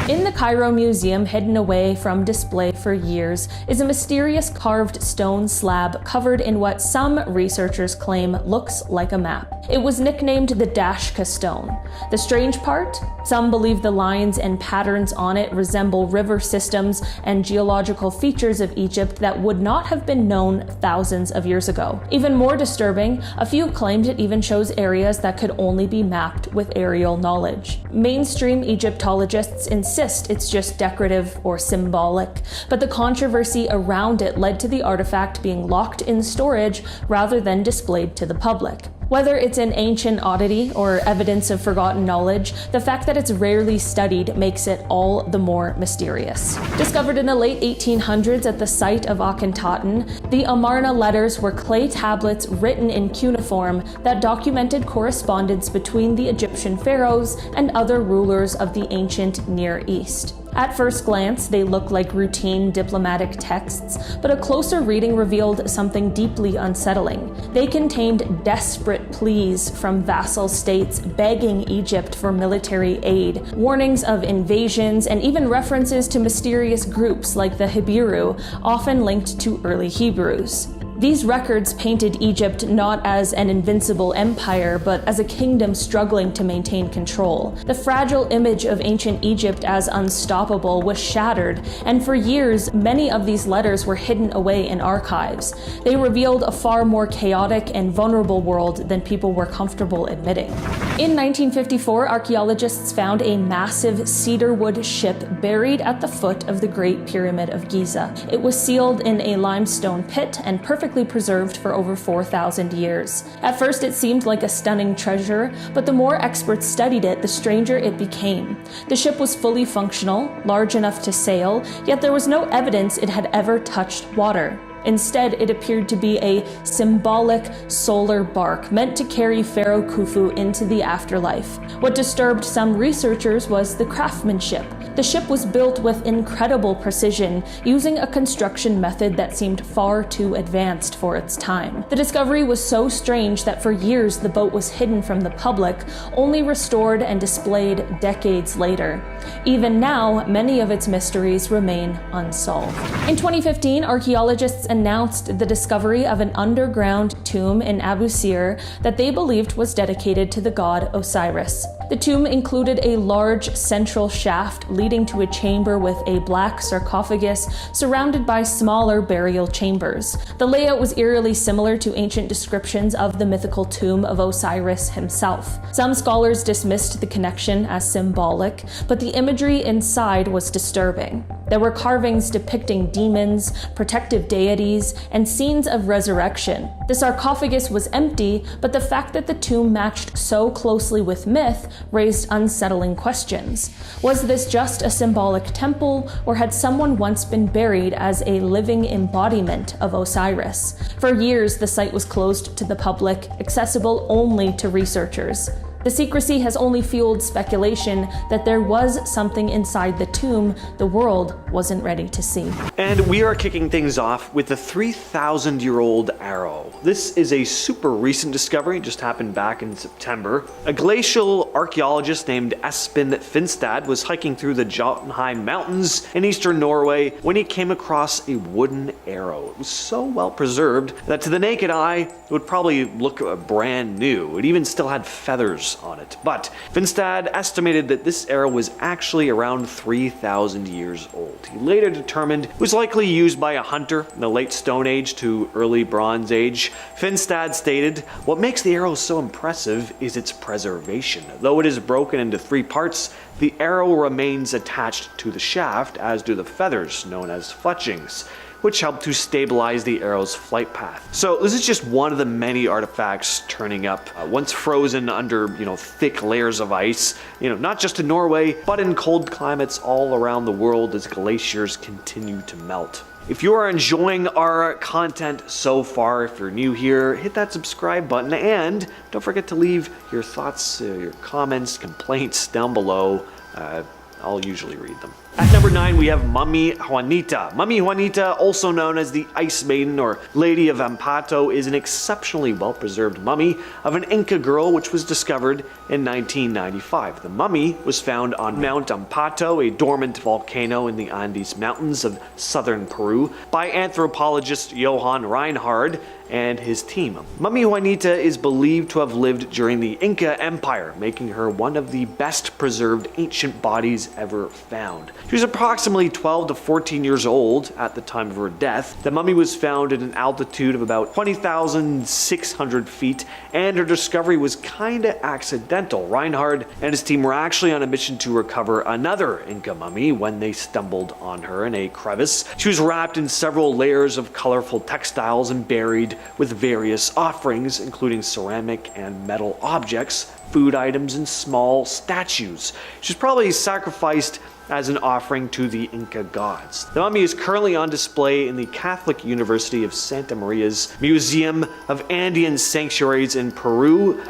In the Cairo Museum, hidden away from display for years, is a mysterious carved stone slab covered in what some researchers claim looks like a map. It was nicknamed the Dashka stone. The strange part? Some believe the lines and patterns on it resemble river systems and geological features of Egypt that would not have been known thousands of years ago. Even more disturbing, a few claimed it even shows areas that could only be mapped with aerial knowledge. Mainstream Egyptologists insist it's just decorative or symbolic, but the controversy around it led to the artifact being locked in storage rather than displayed to the public. Whether it's an ancient oddity or evidence of forgotten knowledge, the fact that it's rarely studied makes it all the more mysterious. Discovered in the late 1800s at the site of Akhenaten, the Amarna letters were clay tablets written in cuneiform that documented correspondence between the Egyptian pharaohs and other rulers of the ancient Near East. At first glance, they look like routine diplomatic texts, but a closer reading revealed something deeply unsettling. They contained desperate pleas from vassal states begging Egypt for military aid, warnings of invasions, and even references to mysterious groups like the Hibiru, often linked to early Hebrews. These records painted Egypt not as an invincible empire, but as a kingdom struggling to maintain control. The fragile image of ancient Egypt as unstoppable was shattered, and for years, many of these letters were hidden away in archives. They revealed a far more chaotic and vulnerable world than people were comfortable admitting. In 1954, archaeologists found a massive cedarwood ship buried at the foot of the Great Pyramid of Giza. It was sealed in a limestone pit and perfectly preserved for over 4,000 years. At first, it seemed like a stunning treasure, but the more experts studied it, the stranger it became. The ship was fully functional, large enough to sail, yet there was no evidence it had ever touched water. Instead, it appeared to be a symbolic solar bark meant to carry Pharaoh Khufu into the afterlife. What disturbed some researchers was the craftsmanship. The ship was built with incredible precision, using a construction method that seemed far too advanced for its time. The discovery was so strange that for years the boat was hidden from the public, only restored and displayed decades later. Even now, many of its mysteries remain unsolved. In 2015, archaeologists announced the discovery of an underground tomb in Abu Sir that they believed was dedicated to the god Osiris. The tomb included a large central shaft leading to a chamber with a black sarcophagus surrounded by smaller burial chambers. The layout was eerily similar to ancient descriptions of the mythical tomb of Osiris himself. Some scholars dismissed the connection as symbolic, but the imagery inside was disturbing. There were carvings depicting demons, protective deities, and scenes of resurrection. The sarcophagus was empty, but the fact that the tomb matched so closely with myth raised unsettling questions. Was this just a symbolic temple, or had someone once been buried as a living embodiment of Osiris? For years, the site was closed to the public, accessible only to researchers. The secrecy has only fueled speculation that there was something inside the tomb the world wasn't ready to see. And we are kicking things off with the 3,000-year-old arrow. This is a super recent discovery, just happened back in September. A glacial archaeologist named Espen Finstad was hiking through the Jotunheim Mountains in eastern Norway when he came across a wooden arrow. It was so well preserved that to the naked eye, it would probably look brand new. It even still had feathers feathers on it. But Finstad estimated that this arrow was actually around 3,000 years old. He later determined it was likely used by a hunter in the late Stone Age to early Bronze Age. Finstad stated, "What makes the arrow so impressive is its preservation. Though it is broken into 3 parts, the arrow remains attached to the shaft, as do the feathers, known as fletchings, which help to stabilize the arrow's flight path." So this is just one of the many artifacts turning up, once frozen under, thick layers of ice, not just in Norway, but in cold climates all around the world as glaciers continue to melt. If you are enjoying our content so far, if you're new here, hit that subscribe button and don't forget to leave your thoughts, your comments, complaints down below. I'll usually read them. At number 9, we have Mummy Juanita. Mummy Juanita, also known as the Ice Maiden or Lady of Ampato, is an exceptionally well-preserved mummy of an Inca girl which was discovered in 1995. The mummy was found on Mount Ampato, a dormant volcano in the Andes Mountains of southern Peru, by anthropologist Johann Reinhard and his team. Mummy Juanita is believed to have lived during the Inca Empire, making her one of the best preserved ancient bodies ever found. She was approximately 12 to 14 years old at the time of her death. The mummy was found at an altitude of about 20,600 feet, and her discovery was kinda accidental. Reinhard and his team were actually on a mission to recover another Inca mummy when they stumbled on her in a crevice. She was wrapped in several layers of colorful textiles and buried with various offerings, including ceramic and metal objects, food items, and small statues. She was probably sacrificed as an offering to the Inca gods. The mummy is currently on display in the Catholic University of Santa Maria's Museum of Andean Sanctuaries in Peru.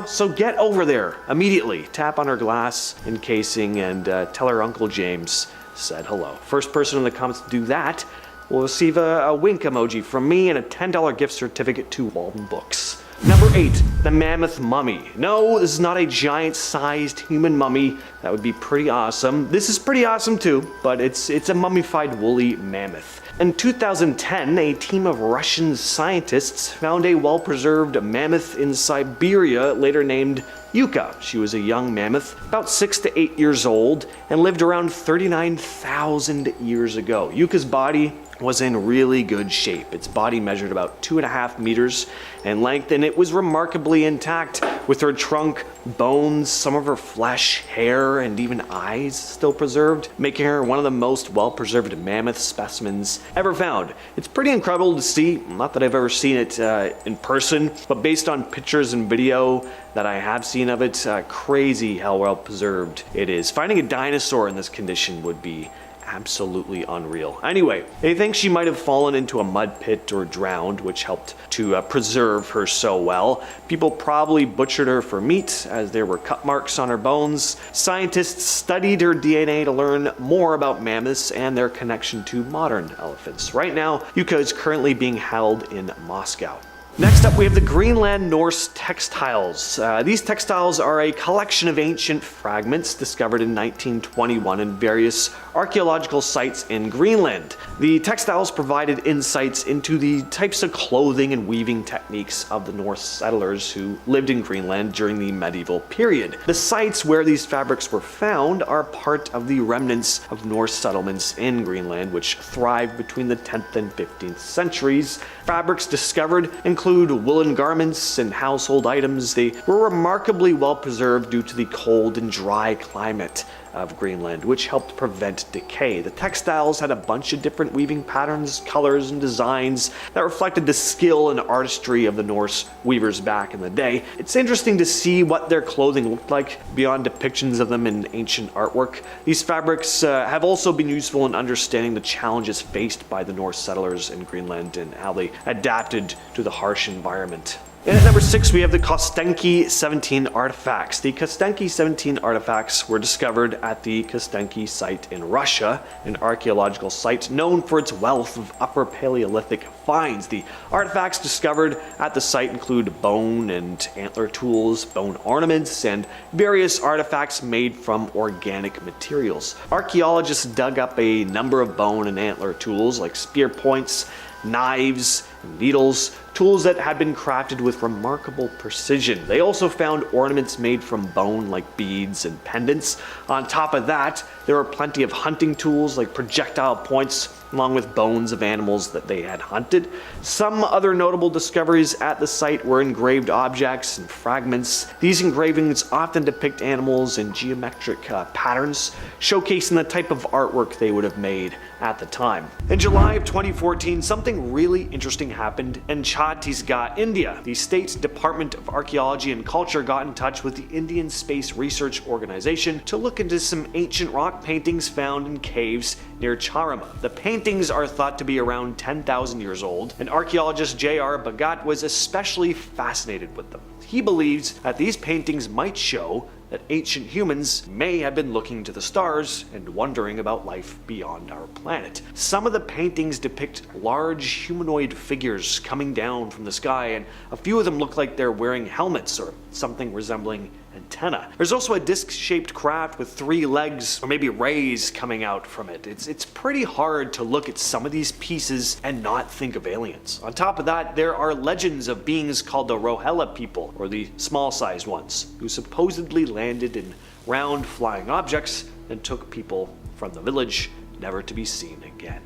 So get over there immediately. Tap on her glass encasing and tell her Uncle James said hello. First person in the comments to do that will receive a wink emoji from me and a $10 gift certificate to Walden Books. Number 8, the Mammoth Mummy. No, this is not a giant-sized human mummy. That would be pretty awesome. This is pretty awesome too, but it's a mummified woolly mammoth. In 2010, a team of Russian scientists found a well-preserved mammoth in Siberia, later named Yuka. She was a young mammoth, about 6 to 8 years old, and lived around 39,000 years ago. Yuka's body was in really good shape. Its body measured about 2.5 meters in length, and it was remarkably intact, with her trunk, bones, some of her flesh, hair, and even eyes still preserved, making her one of the most well-preserved mammoth specimens ever found. It's pretty incredible to see, not that I've ever seen it in person, but based on pictures and video that I have seen of it, crazy how well preserved it is. Finding a dinosaur in this condition would be absolutely unreal. Anyway, they think she might have fallen into a mud pit or drowned, which helped to preserve her so well. People probably butchered her for meat, as there were cut marks on her bones. Scientists studied her DNA to learn more about mammoths and their connection to modern elephants. Right now, Yuka is currently being held in Moscow. Next up, we have the Greenland Norse textiles. These textiles are a collection of ancient fragments discovered in 1921 in various archaeological sites in Greenland. The textiles provided insights into the types of clothing and weaving techniques of the Norse settlers who lived in Greenland during the medieval period. The sites where these fabrics were found are part of the remnants of Norse settlements in Greenland, which thrived between the 10th and 15th centuries. Fabrics discovered include woolen garments and household items. They were remarkably well preserved due to the cold and dry climate of Greenland, which helped prevent decay. The textiles had a bunch of different weaving patterns, colors, and designs that reflected the skill and artistry of the Norse weavers back in the day. It's interesting to see what their clothing looked like beyond depictions of them in ancient artwork. These fabrics have also been useful in understanding the challenges faced by the Norse settlers in Greenland and how they adapted to the harsh environment. And at number 6, we have the Kostenki 17 artifacts. The Kostenki 17 artifacts were discovered at the Kostenki site in Russia, an archaeological site known for its wealth of Upper Paleolithic finds. The artifacts discovered at the site include bone and antler tools, bone ornaments, and various artifacts made from organic materials. Archaeologists dug up a number of bone and antler tools like spear points, knives, and needles, tools that had been crafted with remarkable precision. They also found ornaments made from bone like beads and pendants. On top of that, there were plenty of hunting tools like projectile points, along with bones of animals that they had hunted. Some other notable discoveries at the site were engraved objects and fragments. These engravings often depict animals in geometric patterns, showcasing the type of artwork they would have made at the time. In July of 2014, something really interesting happened in Chhattisgarh, India. The state Department of Archaeology and Culture got in touch with the Indian Space Research Organization to look into some ancient rock paintings found in caves near Charama. The paintings are thought to be around 10,000 years old, and archaeologist J.R. Bhagat was especially fascinated with them. He believes that these paintings might show that ancient humans may have been looking to the stars and wondering about life beyond our planet. Some of the paintings depict large humanoid figures coming down from the sky, and a few of them look like they're wearing helmets or something resembling antenna. There's also a disc-shaped craft with 3 legs or maybe rays coming out from it. It's pretty hard to look at some of these pieces and not think of aliens. On top of that, there are legends of beings called the Rohilla people, or the small-sized ones, who supposedly landed in round flying objects and took people from the village, never to be seen again.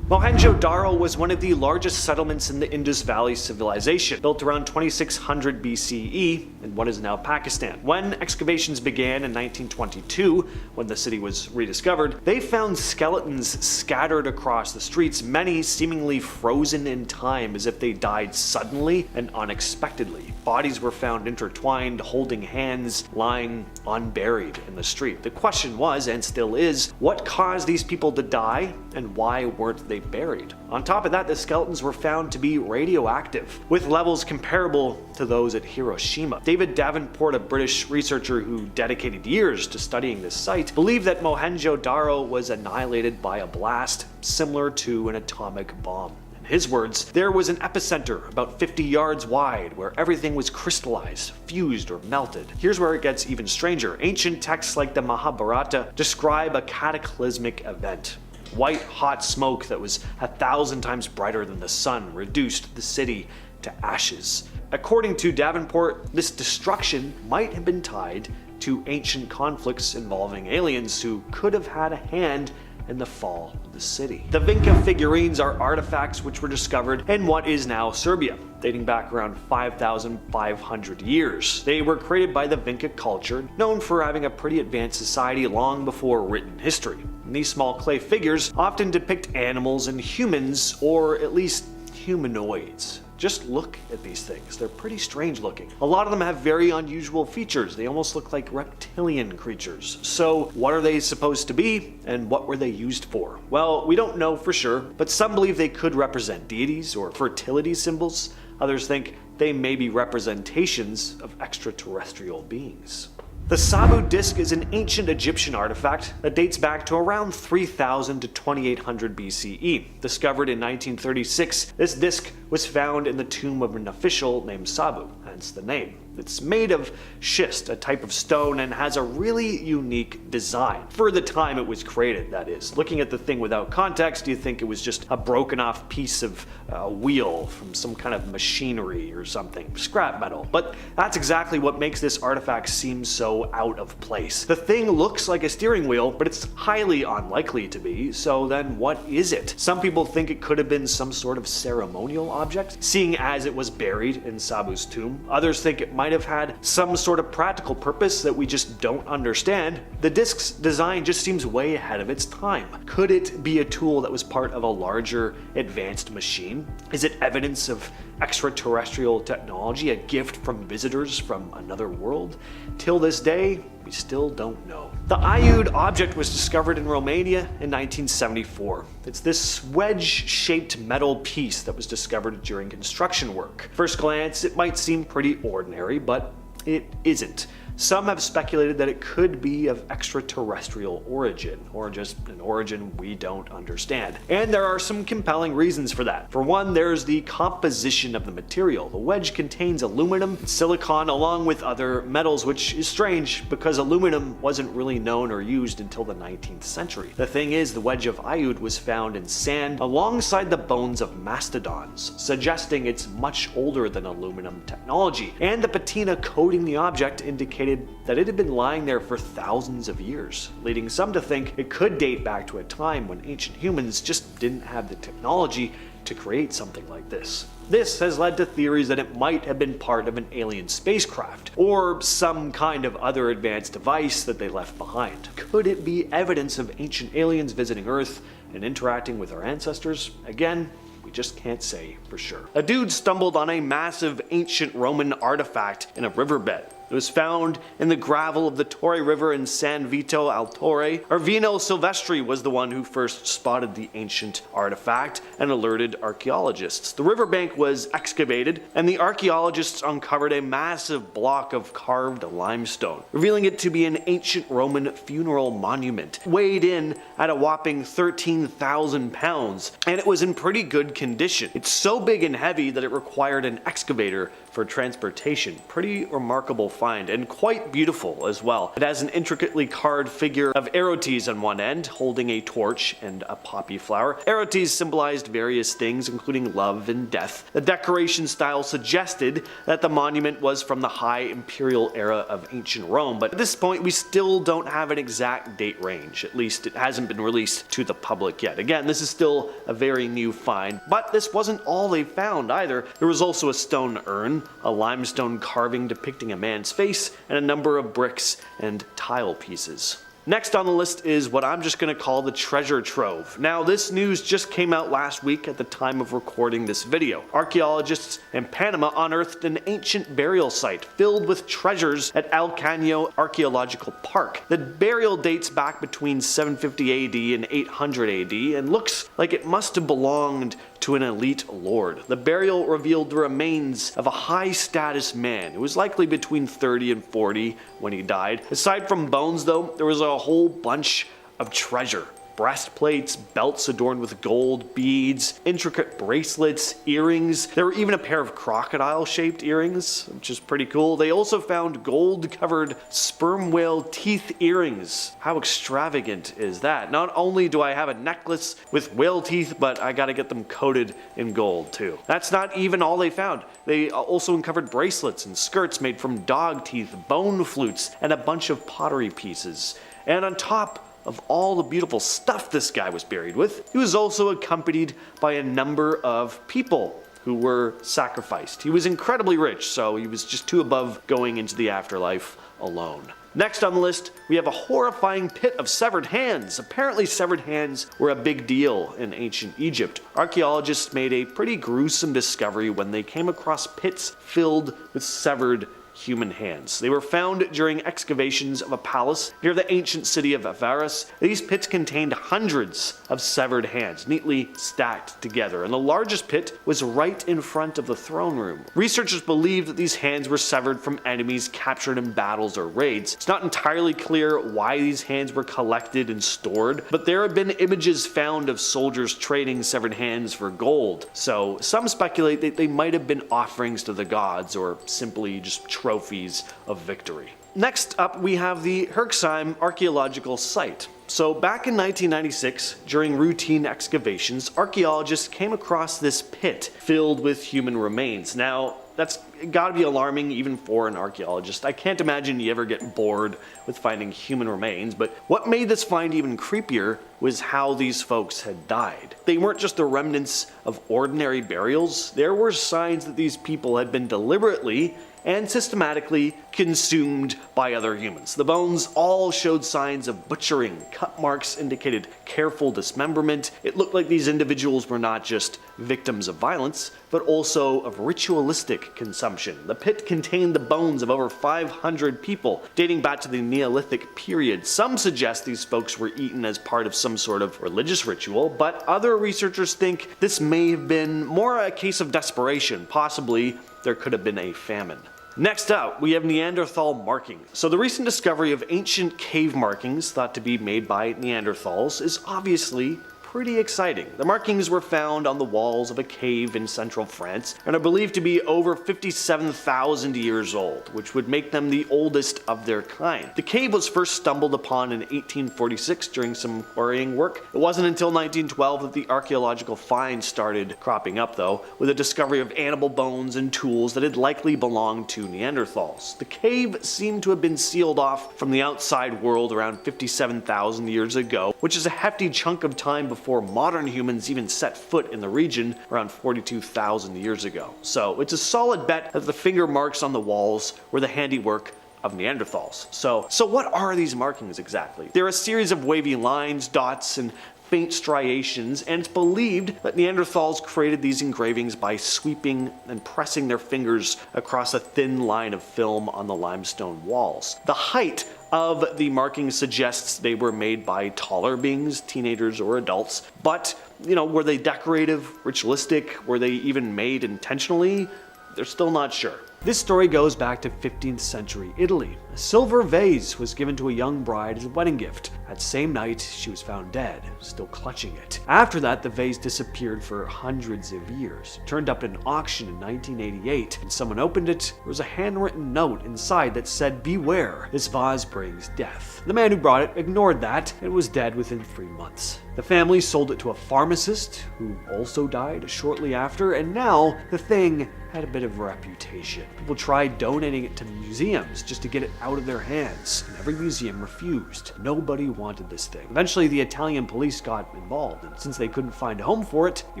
Mohenjo-Daro was one of the largest settlements in the Indus Valley civilization, built around 2600 BCE in what is now Pakistan. When excavations began in 1922, when the city was rediscovered, they found skeletons scattered across the streets, many seemingly frozen in time as if they died suddenly and unexpectedly. Bodies were found intertwined, holding hands, lying unburied in the street. The question was, and still is, what caused these people to die and why weren't they buried? On top of that, the skeletons were found to be radioactive, with levels comparable to those at Hiroshima. David Davenport, a British researcher who dedicated years to studying this site, believed that Mohenjo-Daro was annihilated by a blast similar to an atomic bomb. In his words, there was an epicenter about 50 yards wide where everything was crystallized, fused, or melted. Here's where it gets even stranger. Ancient texts like the Mahabharata describe a cataclysmic event. White hot smoke that was 1,000 times brighter than the sun reduced the city to ashes. According to Davenport, this destruction might have been tied to ancient conflicts involving aliens who could have had a hand in the fall of the city. The Vinca figurines are artifacts which were discovered in what is now Serbia, dating back around 5,500 years. They were created by the Vinca culture, known for having a pretty advanced society long before written history. And these small clay figures often depict animals and humans, or at least humanoids. Just look at these things. They're pretty strange looking. A lot of them have very unusual features. They almost look like reptilian creatures. So what are they supposed to be, and what were they used for? Well, we don't know for sure, but some believe they could represent deities or fertility symbols. Others think they may be representations of extraterrestrial beings. The Sabu disc is an ancient Egyptian artifact that dates back to around 3000 to 2800 BCE. Discovered in 1936, this disc was found in the tomb of an official named Sabu, hence the name. It's made of schist, a type of stone, and has a really unique design. For the time it was created, that is. Looking at the thing without context, you think it was just a broken off piece of wheel from some kind of machinery or something. Scrap metal. But that's exactly what makes this artifact seem so out of place. The thing looks like a steering wheel, but it's highly unlikely to be, so then what is it? Some people think it could have been some sort of ceremonial object, seeing as it was buried in Sabu's tomb. Others think it might have had some sort of practical purpose that we just don't understand. The disc's design just seems way ahead of its time. Could it be a tool that was part of a larger, advanced machine? Is it evidence of extraterrestrial technology, a gift from visitors from another world? Till this day, we still don't know. The Iud object was discovered in Romania in 1974. It's this wedge-shaped metal piece that was discovered during construction work. First glance, it might seem pretty ordinary, but it isn't. Some have speculated that it could be of extraterrestrial origin, or just an origin we don't understand. And there are some compelling reasons for that. For one, there's the composition of the material. The wedge contains aluminum and silicon along with other metals, which is strange because aluminum wasn't really known or used until the 19th century. The thing is, the wedge of Iud was found in sand alongside the bones of mastodons, suggesting it's much older than aluminum technology. And the patina coating the object indicated that it had been lying there for thousands of years, leading some to think it could date back to a time when ancient humans just didn't have the technology to create something like this. This has led to theories that it might have been part of an alien spacecraft, or some kind of other advanced device that they left behind. Could it be evidence of ancient aliens visiting Earth and interacting with our ancestors? Again, we just can't say for sure. A dude stumbled on a massive ancient Roman artifact in a riverbed. It was found in the gravel of the Torre River in San Vito al Torre. Arvino Silvestri was the one who first spotted the ancient artifact and alerted archaeologists. The riverbank was excavated, and the archaeologists uncovered a massive block of carved limestone, revealing it to be an ancient Roman funeral monument, weighed in at a whopping 13,000 pounds, and it was in pretty good condition. It's so big and heavy that it required an excavator for transportation. Pretty remarkable find, and quite beautiful as well. It has an intricately carved figure of Erotes on one end, holding a torch and a poppy flower. Erotes symbolized various things, including love and death. The decoration style suggested that the monument was from the high imperial era of ancient Rome, but at this point we still don't have an exact date range. At least it hasn't been released to the public yet. Again, this is still a very new find, but this wasn't all they found either. There was also a stone urn, a limestone carving depicting a man's face, and a number of bricks and tile pieces. Next on the list is what I'm just going to call the treasure trove. Now, this news just came out last week at the time of recording this video. Archaeologists in Panama unearthed an ancient burial site filled with treasures at El Caño Archaeological Park. The burial dates back between 750 AD and 800 AD and looks like it must have belonged to an elite lord. The burial revealed the remains of a high-status man who was likely between 30 and 40 when he died. Aside from bones, though, there was a whole bunch of treasure. Breastplates, belts adorned with gold, beads, intricate bracelets, earrings. There were even a pair of crocodile-shaped earrings, which is pretty cool. They also found gold-covered sperm whale teeth earrings. How extravagant is that? Not only do I have a necklace with whale teeth, but I gotta get them coated in gold too. That's not even all they found. They also uncovered bracelets and skirts made from dog teeth, bone flutes, and a bunch of pottery pieces. And on top of all the beautiful stuff this guy was buried with, he was also accompanied by a number of people who were sacrificed. He was incredibly rich, so he was just too above going into the afterlife alone. Next on the list, we have a horrifying pit of severed hands. Apparently, severed hands were a big deal in ancient Egypt. Archaeologists made a pretty gruesome discovery when they came across pits filled with severed human hands. They were found during excavations of a palace near the ancient city of Avaris. These pits contained hundreds of severed hands, neatly stacked together, and the largest pit was right in front of the throne room. Researchers believe that these hands were severed from enemies captured in battles or raids. It's not entirely clear why these hands were collected and stored, but there have been images found of soldiers trading severed hands for gold, so some speculate that they might have been offerings to the gods or simply just trophies of victory. Next up, we have the Herxheim archaeological site. So back in 1996, during routine excavations, archaeologists came across this pit filled with human remains. Now, that's gotta be alarming even for an archaeologist. I can't imagine you ever get bored with finding human remains, but what made this find even creepier was how these folks had died. They weren't just the remnants of ordinary burials. There were signs that these people had been deliberately and systematically consumed by other humans. The bones all showed signs of butchering. Cut marks indicated careful dismemberment. It looked like these individuals were not just victims of violence, but also of ritualistic consumption. The pit contained the bones of over 500 people, dating back to the Neolithic period. Some suggest these folks were eaten as part of some sort of religious ritual, but other researchers think this may have been more a case of desperation. Possibly there could have been a famine. Next up, we have Neanderthal markings. So the recent discovery of ancient cave markings thought to be made by Neanderthals is obviously pretty exciting. The markings were found on the walls of a cave in central France and are believed to be over 57,000 years old, which would make them the oldest of their kind. The cave was first stumbled upon in 1846 during some quarrying work. It wasn't until 1912 that the archaeological finds started cropping up though, with the discovery of animal bones and tools that had likely belonged to Neanderthals. The cave seemed to have been sealed off from the outside world around 57,000 years ago, which is a hefty chunk of time before modern humans even set foot in the region around 42,000 years ago. So it's a solid bet that the finger marks on the walls were the handiwork of Neanderthals. So what are these markings exactly? They're a series of wavy lines, dots, and faint striations, and it's believed that Neanderthals created these engravings by sweeping and pressing their fingers across a thin line of film on the limestone walls. The height of the markings suggests they were made by taller beings, teenagers or adults, but, were they decorative, ritualistic? Were they even made intentionally? They're still not sure. This story goes back to 15th century Italy. A silver vase was given to a young bride as a wedding gift. That same night, she was found dead, still clutching it. After that, the vase disappeared for hundreds of years. It turned up at an auction in 1988. When someone opened it, there was a handwritten note inside that said, "Beware, this vase brings death." The man who brought it ignored that and was dead within 3 months. The family sold it to a pharmacist who also died shortly after, and now the thing had a bit of a reputation. People tried donating it to museums just to get it out of their hands, and every museum refused. Nobody wanted this thing. Eventually, the Italian police got involved, and since they couldn't find a home for it, they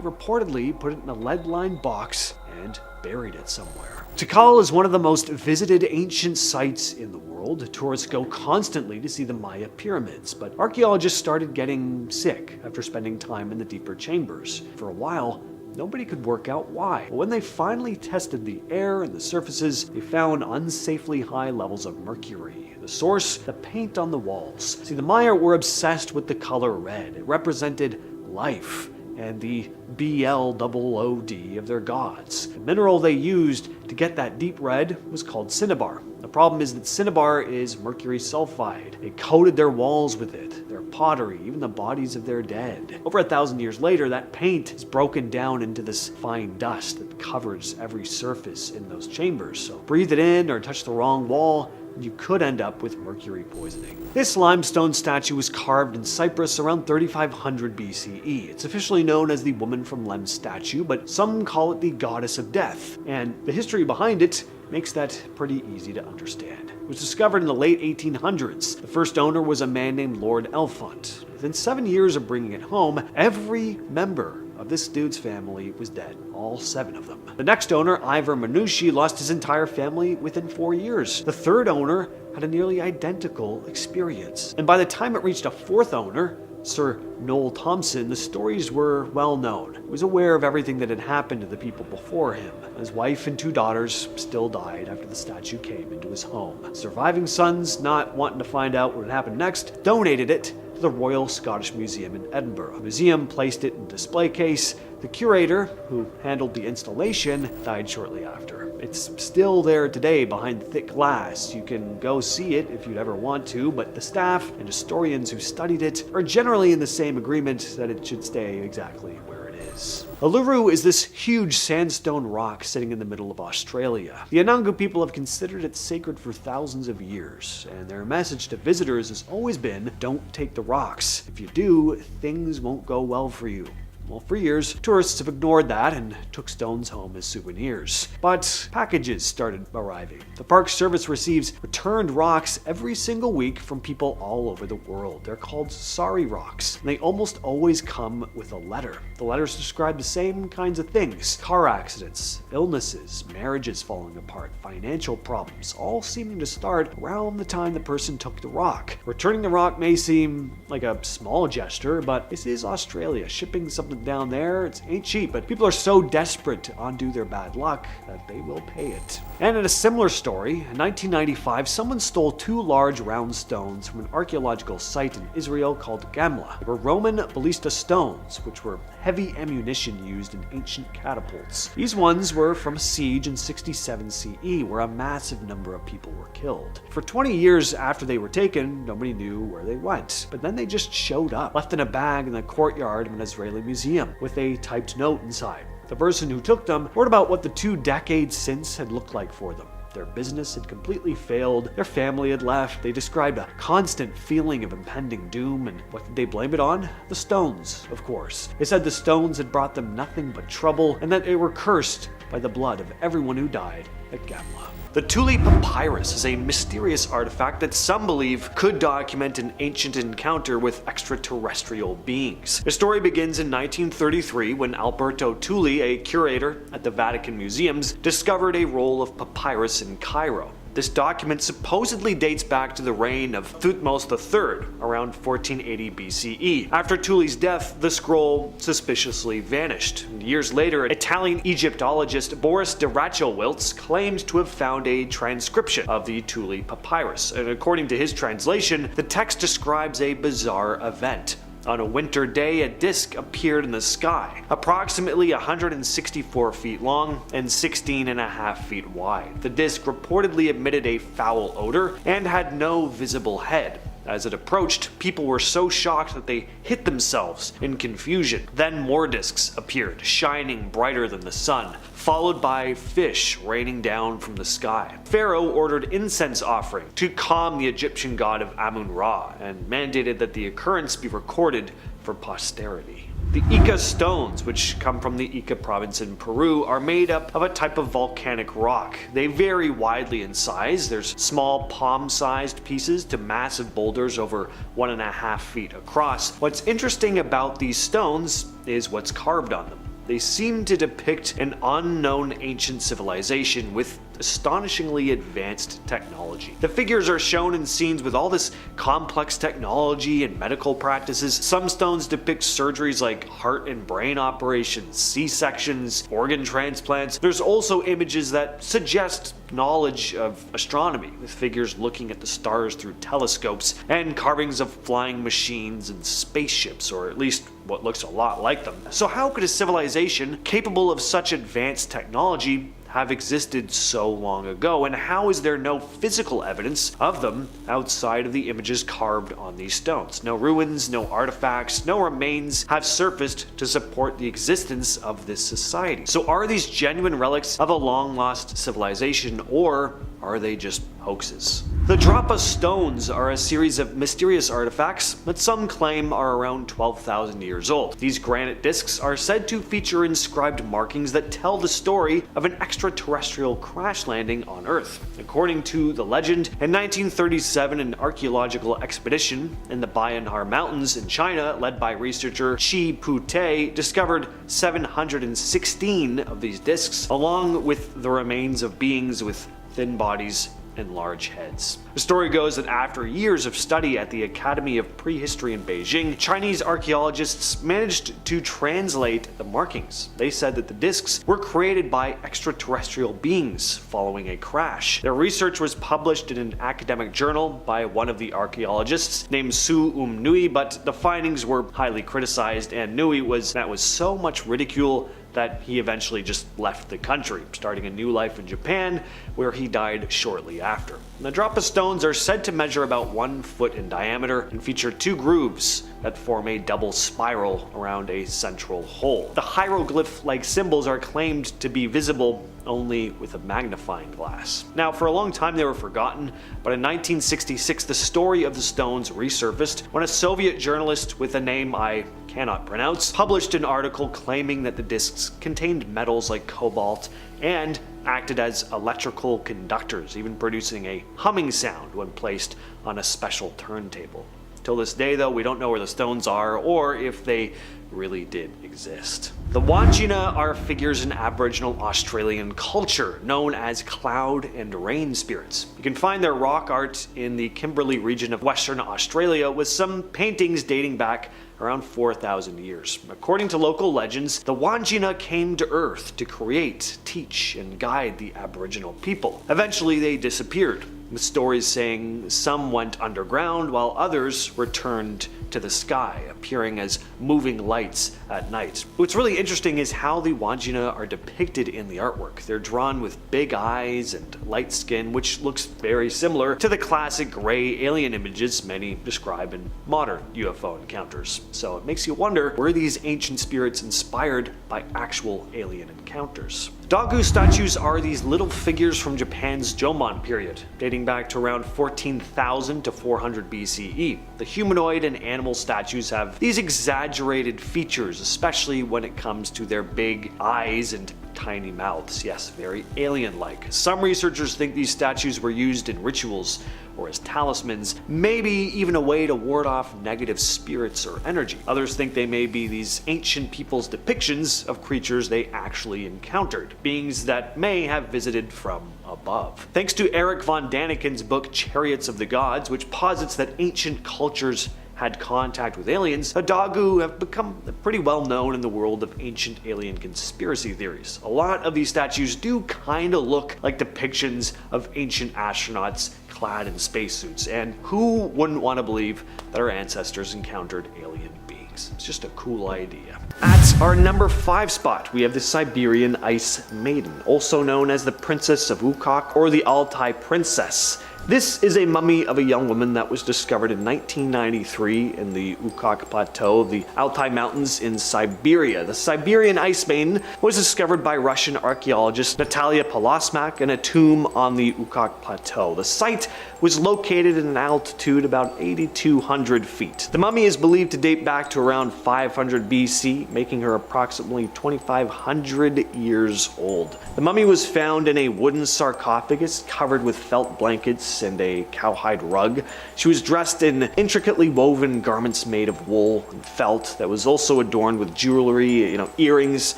reportedly put it in a lead-lined box and buried it somewhere. Tikal is one of the most visited ancient sites in the world. Tourists go constantly to see the Maya pyramids, but archaeologists started getting sick after spending time in the deeper chambers. For a while, nobody could work out why. But when they finally tested the air and the surfaces, they found unsafely high levels of mercury. The source, the paint on the walls. See, the Maya were obsessed with the color red. It represented life and the BLOOD of their gods. The mineral they used to get that deep red was called cinnabar. The problem is that cinnabar is mercury sulfide. They coated their walls with it, their pottery, even the bodies of their dead. Over 1,000 years later, that paint is broken down into this fine dust that covers every surface in those chambers. So breathe it in or touch the wrong wall, you could end up with mercury poisoning. This limestone statue was carved in Cyprus around 3500 BCE. It's officially known as the Woman from Lem's statue, but some call it the Goddess of Death, and the history behind it makes that pretty easy to understand. It was discovered in the late 1800s. The first owner was a man named Lord Elfont. Within 7 years of bringing it home, every member of this dude's family was dead, all 7 of them. The next owner, Ivor Manouchi, lost his entire family within 4 years. The third owner had a nearly identical experience. And by the time it reached a fourth owner, Sir Noel Thompson, the stories were well known. He was aware of everything that had happened to the people before him. His wife and 2 daughters still died after the statue came into his home. Surviving sons, not wanting to find out what had happened next, donated it to the Royal Scottish Museum in Edinburgh. The museum placed it in a display case. The curator, who handled the installation, died shortly after. It's still there today behind thick glass. You can go see it if you'd ever want to, but the staff and historians who studied it are generally in the same agreement that it should stay exactly where it is. Uluru is this huge sandstone rock sitting in the middle of Australia. The Anangu people have considered it sacred for thousands of years, and their message to visitors has always been, don't take the rocks. If you do, things won't go well for you. Well, for years, tourists have ignored that and took stones home as souvenirs. But packages started arriving. The Park Service receives returned rocks every single week from people all over the world. They're called sari rocks, and they almost always come with a letter. The letters describe the same kinds of things: car accidents, illnesses, marriages falling apart, financial problems, all seeming to start around the time the person took the rock. Returning the rock may seem like a small gesture, but this is Australia. Shipping something building down there, it ain't cheap, but people are so desperate to undo their bad luck that they will pay it. And in a similar story, in 1995, someone stole 2 large round stones from an archaeological site in Israel called Gamla. They were Roman ballista stones, which were heavy ammunition used in ancient catapults. These ones were from a siege in 67 CE, where a massive number of people were killed. For 20 years after they were taken, nobody knew where they went. But then they just showed up, left in a bag in the courtyard of an Israeli museum, with a typed note inside. The person who took them wrote about what the 2 decades since had looked like for them. Their business had completely failed, their family had left, they described a constant feeling of impending doom, and what did they blame it on? The stones, of course. They said the stones had brought them nothing but trouble, and that they were cursed by the blood of everyone who died at Gamla. The Thule papyrus is a mysterious artifact that some believe could document an ancient encounter with extraterrestrial beings. The story begins in 1933 when Alberto Thule, a curator at the Vatican Museums, discovered a roll of papyrus in Cairo. This document supposedly dates back to the reign of Thutmose III, around 1480 BCE. After Thule's death, the scroll suspiciously vanished. Years later, Italian Egyptologist Boris de Rachowiltz claimed to have found a transcription of the Thule papyrus, and according to his translation, the text describes a bizarre event. On a winter day, a disc appeared in the sky, approximately 164 feet long and 16.5 feet wide. The disc reportedly emitted a foul odor and had no visible head. As it approached, people were so shocked that they hit themselves in confusion. Then more discs appeared, shining brighter than the sun, followed by fish raining down from the sky. Pharaoh ordered incense offering to calm the Egyptian god of Amun-Ra and mandated that the occurrence be recorded for posterity. The Ica stones, which come from the Ica province in Peru, are made up of a type of volcanic rock. They vary widely in size. There's small palm-sized pieces to massive boulders over 1.5 feet across. What's interesting about these stones is what's carved on them. They seem to depict an unknown ancient civilization with astonishingly advanced technology. The figures are shown in scenes with all this complex technology and medical practices. Some stones depict surgeries like heart and brain operations, C-sections, organ transplants. There's also images that suggest knowledge of astronomy, with figures looking at the stars through telescopes, and carvings of flying machines and spaceships, or at least what looks a lot like them. So how could a civilization capable of such advanced technology have existed so long ago, and how is there no physical evidence of them outside of the images carved on these stones? No ruins, no artifacts, no remains have surfaced to support the existence of this society. So are these genuine relics of a long-lost civilization, or are they just hoaxes? The Drapa stones are a series of mysterious artifacts that some claim are around 12,000 years old. These granite discs are said to feature inscribed markings that tell the story of an extraterrestrial crash landing on Earth. According to the legend, in 1937 an archaeological expedition in the Bayanhar Mountains in China, led by researcher Chi Pute, discovered 716 of these discs, along with the remains of beings with thin bodies and large heads. The story goes that after years of study at the Academy of Prehistory in Beijing, Chinese archaeologists managed to translate the markings. They said that the discs were created by extraterrestrial beings following a crash. Their research was published in an academic journal by one of the archaeologists named Su Nui, but the findings were highly criticized, and Nui was met with so much ridicule that he eventually just left the country, starting a new life in Japan, where he died shortly after. The Drapa stones are said to measure about 1 foot in diameter and feature 2 grooves that form a double spiral around a central hole. The hieroglyph-like symbols are claimed to be visible only with a magnifying glass. Now, for a long time they were forgotten, but in 1966 the story of the stones resurfaced when a Soviet journalist with a name I cannot pronounce published an article claiming that the discs contained metals like cobalt and acted as electrical conductors, even producing a humming sound when placed on a special turntable. Till this day, though, we don't know where the stones are or if they really did exist. The Wandjina are figures in Aboriginal Australian culture known as cloud and rain spirits. You can find their rock art in the Kimberley region of Western Australia with some paintings dating back around 4,000 years. According to local legends, the Wandjina came to Earth to create, teach, and guide the Aboriginal people. Eventually they disappeared, with stories saying some went underground while others returned to the sky, appearing as moving lights at night. What's really interesting is how the Wandjina are depicted in the artwork. They're drawn with big eyes and light skin, which looks very similar to the classic gray alien images many describe in modern UFO encounters. So it makes you wonder, were these ancient spirits inspired by actual alien encounters? Dagu statues are these little figures from Japan's Jomon period, dating back to around 14,000 to 400 BCE. The humanoid and animal statues have these exaggerated features, especially when it comes to their big eyes and tiny mouths. Yes, very alien-like. Some researchers think these statues were used in rituals or as talismans, maybe even a way to ward off negative spirits or energy. Others think they may be these ancient people's depictions of creatures they actually encountered, beings that may have visited from above. Thanks to Eric von Daniken's book Chariots of the Gods, which posits that ancient cultures had contact with aliens, the Dagu have become pretty well known in the world of ancient alien conspiracy theories. A lot of these statues do kinda look like depictions of ancient astronauts clad in spacesuits, and who wouldn't want to believe that our ancestors encountered alien beings? It's just a cool idea. At our number 5 spot, we have the Siberian Ice Maiden, also known as the Princess of Ukok or the Altai Princess. This is a mummy of a young woman that was discovered in 1993 in the Ukok Plateau of the Altai Mountains in Siberia. The Siberian Ice Maiden was discovered by Russian archaeologist Natalia Polosmak in a tomb on the Ukok Plateau. The site was located at an altitude about 8,200 feet. The mummy is believed to date back to around 500 BC, making her approximately 2,500 years old. The mummy was found in a wooden sarcophagus covered with felt blankets and a cowhide rug. She was dressed in intricately woven garments made of wool and felt that was also adorned with jewelry, earrings,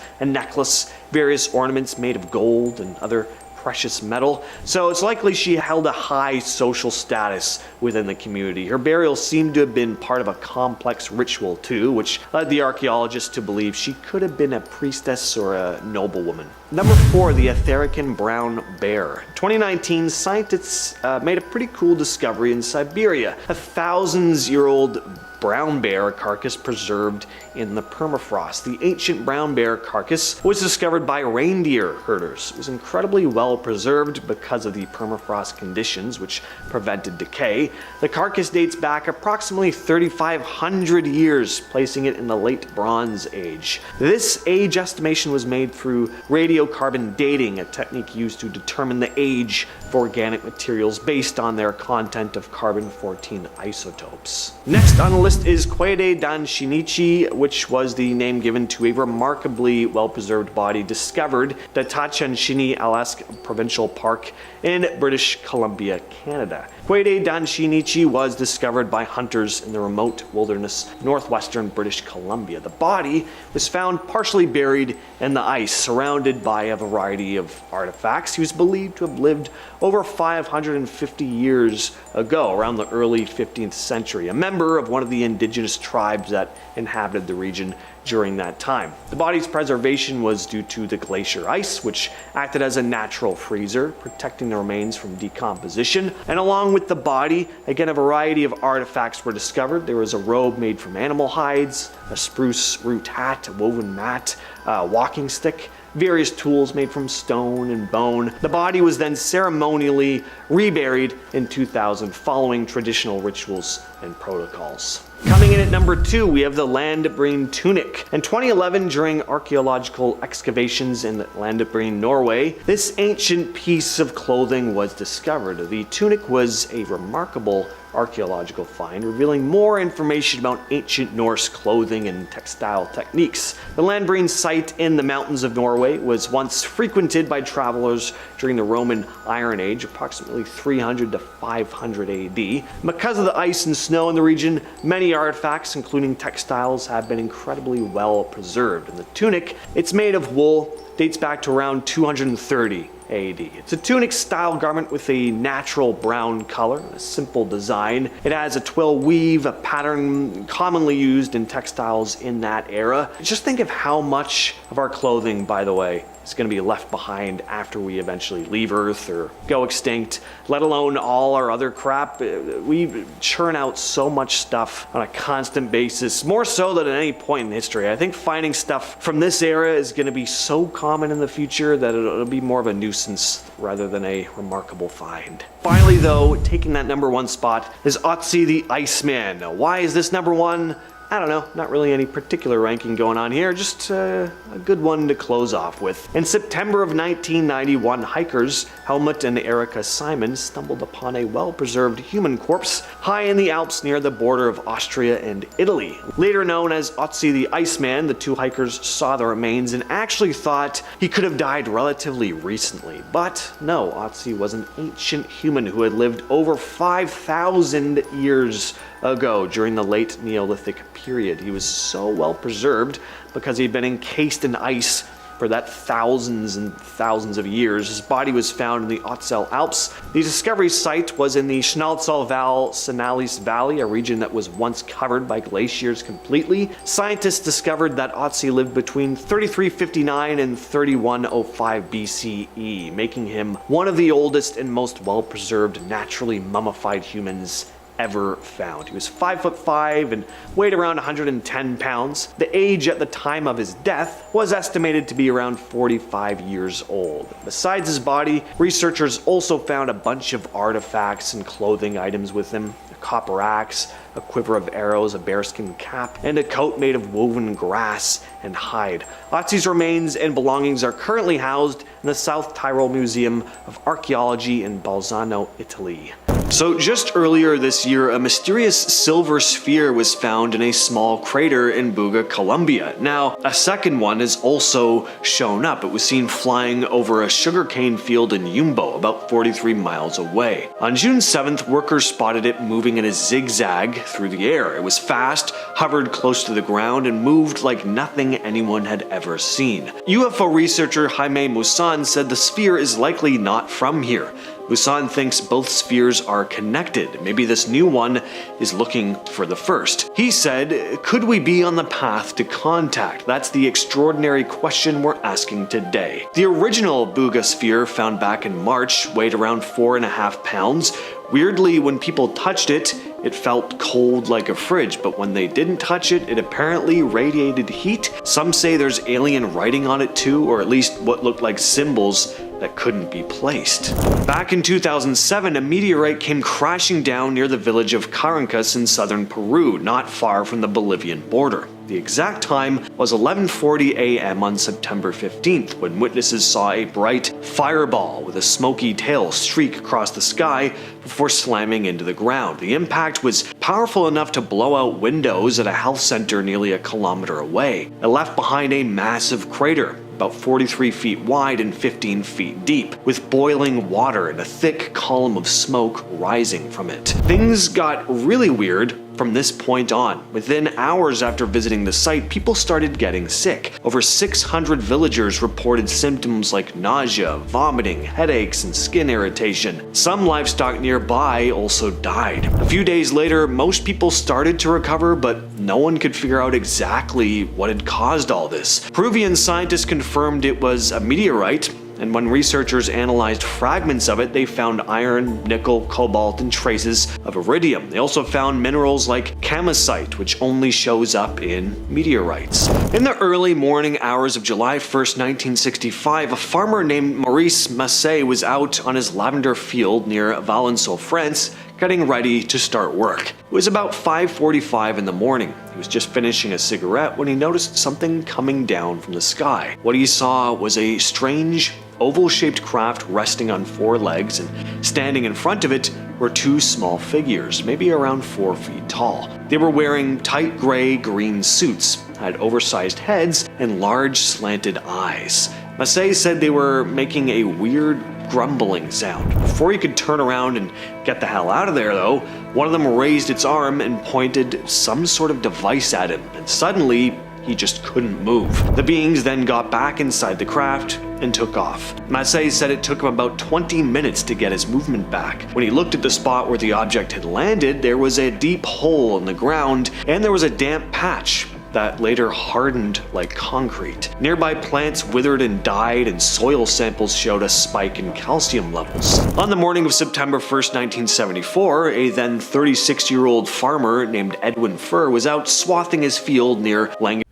a necklace, various ornaments made of gold and other precious metal. So it's likely she held a high social status within the community. Her burial seemed to have been part of a complex ritual too, which led the archaeologists to believe she could have been a priestess or a noblewoman. Number 4, the Etherican brown bear. 2019, scientists made a pretty cool discovery in Siberia. A thousands-year-old brown bear carcass preserved in the permafrost. The ancient brown bear carcass was discovered by reindeer herders. It was incredibly well preserved because of the permafrost conditions, which prevented decay. The carcass dates back approximately 3,500 years, placing it in the late Bronze Age. This age estimation was made through radiocarbon dating, a technique used to determine the age of organic materials based on their content of carbon-14 isotopes. Next on the list is Kwede Dan Shinichi, which was the name given to a remarkably well-preserved body discovered at Tachanshini Alaska Provincial Park in British Columbia, Canada. Kwede Dan Shinichi was discovered by hunters in the remote wilderness northwestern British Columbia. The body was found partially buried in the ice, surrounded by a variety of artifacts. He was believed to have lived over 550 years ago, around the early 15th century, a member of one of the indigenous tribes that inhabited the region during that time. The body's preservation was due to the glacier ice, which acted as a natural freezer, protecting the remains from decomposition. And along with the body, again, a variety of artifacts were discovered. There was a robe made from animal hides, a spruce root hat, a woven mat, a walking stick, various tools made from stone and bone. The body was then ceremonially reburied in 2000 following traditional rituals and protocols. Coming in at number 2, we have the Landbreen tunic. In 2011, during archaeological excavations in Landbreen, Norway, this ancient piece of clothing was discovered. The tunic was a remarkable archaeological find, revealing more information about ancient Norse clothing and textile techniques. The Landbreen site in the mountains of Norway was once frequented by travelers during the Roman Iron Age, approximately approximately 300 to 500 AD. Because of the ice and snow in the region, many artifacts, including textiles, have been incredibly well preserved. And the tunic, it's made of wool, dates back to around 230 AD. It's a tunic-style garment with a natural brown color, a simple design. It has a twill weave, a pattern commonly used in textiles in that era. Just think of how much of our clothing, by the way, is going to be left behind after we eventually leave Earth or go extinct, let alone all our other crap. We churn out so much stuff on a constant basis, more so than at any point in history. I think finding stuff from this era is going to be so common in the future that it'll be more of a nuisance rather than a remarkable find. Finally though, taking that #1 spot is Otzi the Iceman. Now, why is this #1? I don't know, not really any particular ranking going on here, just a good one to close off with. In September of 1991, hikers Helmut and Erika Simon stumbled upon a well-preserved human corpse high in the Alps near the border of Austria and Italy. Later known as Otzi the Iceman, the two hikers saw the remains and actually thought he could have died relatively recently. But no, Otzi was an ancient human who had lived over 5,000 years ago during the late Neolithic period. He was so well preserved because he'd been encased in ice for that thousands and thousands of years. His body was found in the Ötztal Alps. The discovery site was in the Schnalzalval-Sanalis Valley, a region that was once covered by glaciers completely. Scientists discovered that Otzi lived between 3359 and 3105 BCE, making him one of the oldest and most well-preserved naturally mummified humans ever found. He was 5'5" and weighed around 110 pounds. The age at the time of his death was estimated to be around 45 years old. Besides his body, researchers also found a bunch of artifacts and clothing items with him. A copper axe, a quiver of arrows, a bearskin cap, and a coat made of woven grass and hide. Otzi's remains and belongings are currently housed in the South Tyrol Museum of Archaeology in Bolzano, Italy. So just earlier this year, a mysterious silver sphere was found in a small crater in Buga, Colombia. Now, a second one has also shown up. It was seen flying over a sugarcane field in Yumbo, about 43 miles away. On June 7th, workers spotted it moving in a zigzag through the air. It was fast, hovered close to the ground, and moved like nothing anyone had ever seen. UFO researcher Jaime Musan said the sphere is likely not from here. Musan thinks both spheres are connected. Maybe this new one is looking for the first. He said, "Could we be on the path to contact? That's the extraordinary question we're asking today." The original Buga sphere, found back in March, weighed around 4.5 pounds. Weirdly, when people touched it, it felt cold like a fridge, but when they didn't touch it, it apparently radiated heat. Some say there's alien writing on it too, or at least what looked like symbols that couldn't be placed. Back in 2007, a meteorite came crashing down near the village of Caracas in southern Peru, not far from the Bolivian border. The exact time was 11:40 a.m. on September 15th, when witnesses saw a bright fireball with a smoky tail streak across the sky before slamming into the ground. The impact was powerful enough to blow out windows at a health center nearly a kilometer away. It left behind a massive crater, about 43 feet wide and 15 feet deep, with boiling water and a thick column of smoke rising from it. Things got really weird from this point on. Within hours after visiting the site, people started getting sick. Over 600 villagers reported symptoms like nausea, vomiting, headaches, and skin irritation. Some livestock nearby also died. A few days later, most people started to recover, but no one could figure out exactly what had caused all this. Peruvian scientists confirmed it was a meteorite, and when researchers analyzed fragments of it, they found iron, nickel, cobalt, and traces of iridium. They also found minerals like kamacite, which only shows up in meteorites. In the early morning hours of July 1st, 1965, a farmer named Maurice Massé was out on his lavender field near Valençon, France, getting ready to start work. It was about 5:45 in the morning. He was just finishing a cigarette when he noticed something coming down from the sky. What he saw was a strange, oval-shaped craft resting on 4 legs, and standing in front of it were 2 small figures, maybe around 4 feet tall. They were wearing tight gray-green suits, had oversized heads, and large slanted eyes. Massé said they were making a weird grumbling sound. Before he could turn around and get the hell out of there though, one of them raised its arm and pointed some sort of device at him, and suddenly he just couldn't move. The beings then got back inside the craft and took off. Massey said it took him about 20 minutes to get his movement back. When he looked at the spot where the object had landed, there was a deep hole in the ground and there was a damp patch that later hardened like concrete. Nearby plants withered and died, and soil samples showed a spike in calcium levels. On the morning of September 1st, 1974, a then 36-year-old farmer named Edwin Furr was out swathing his field near Lang.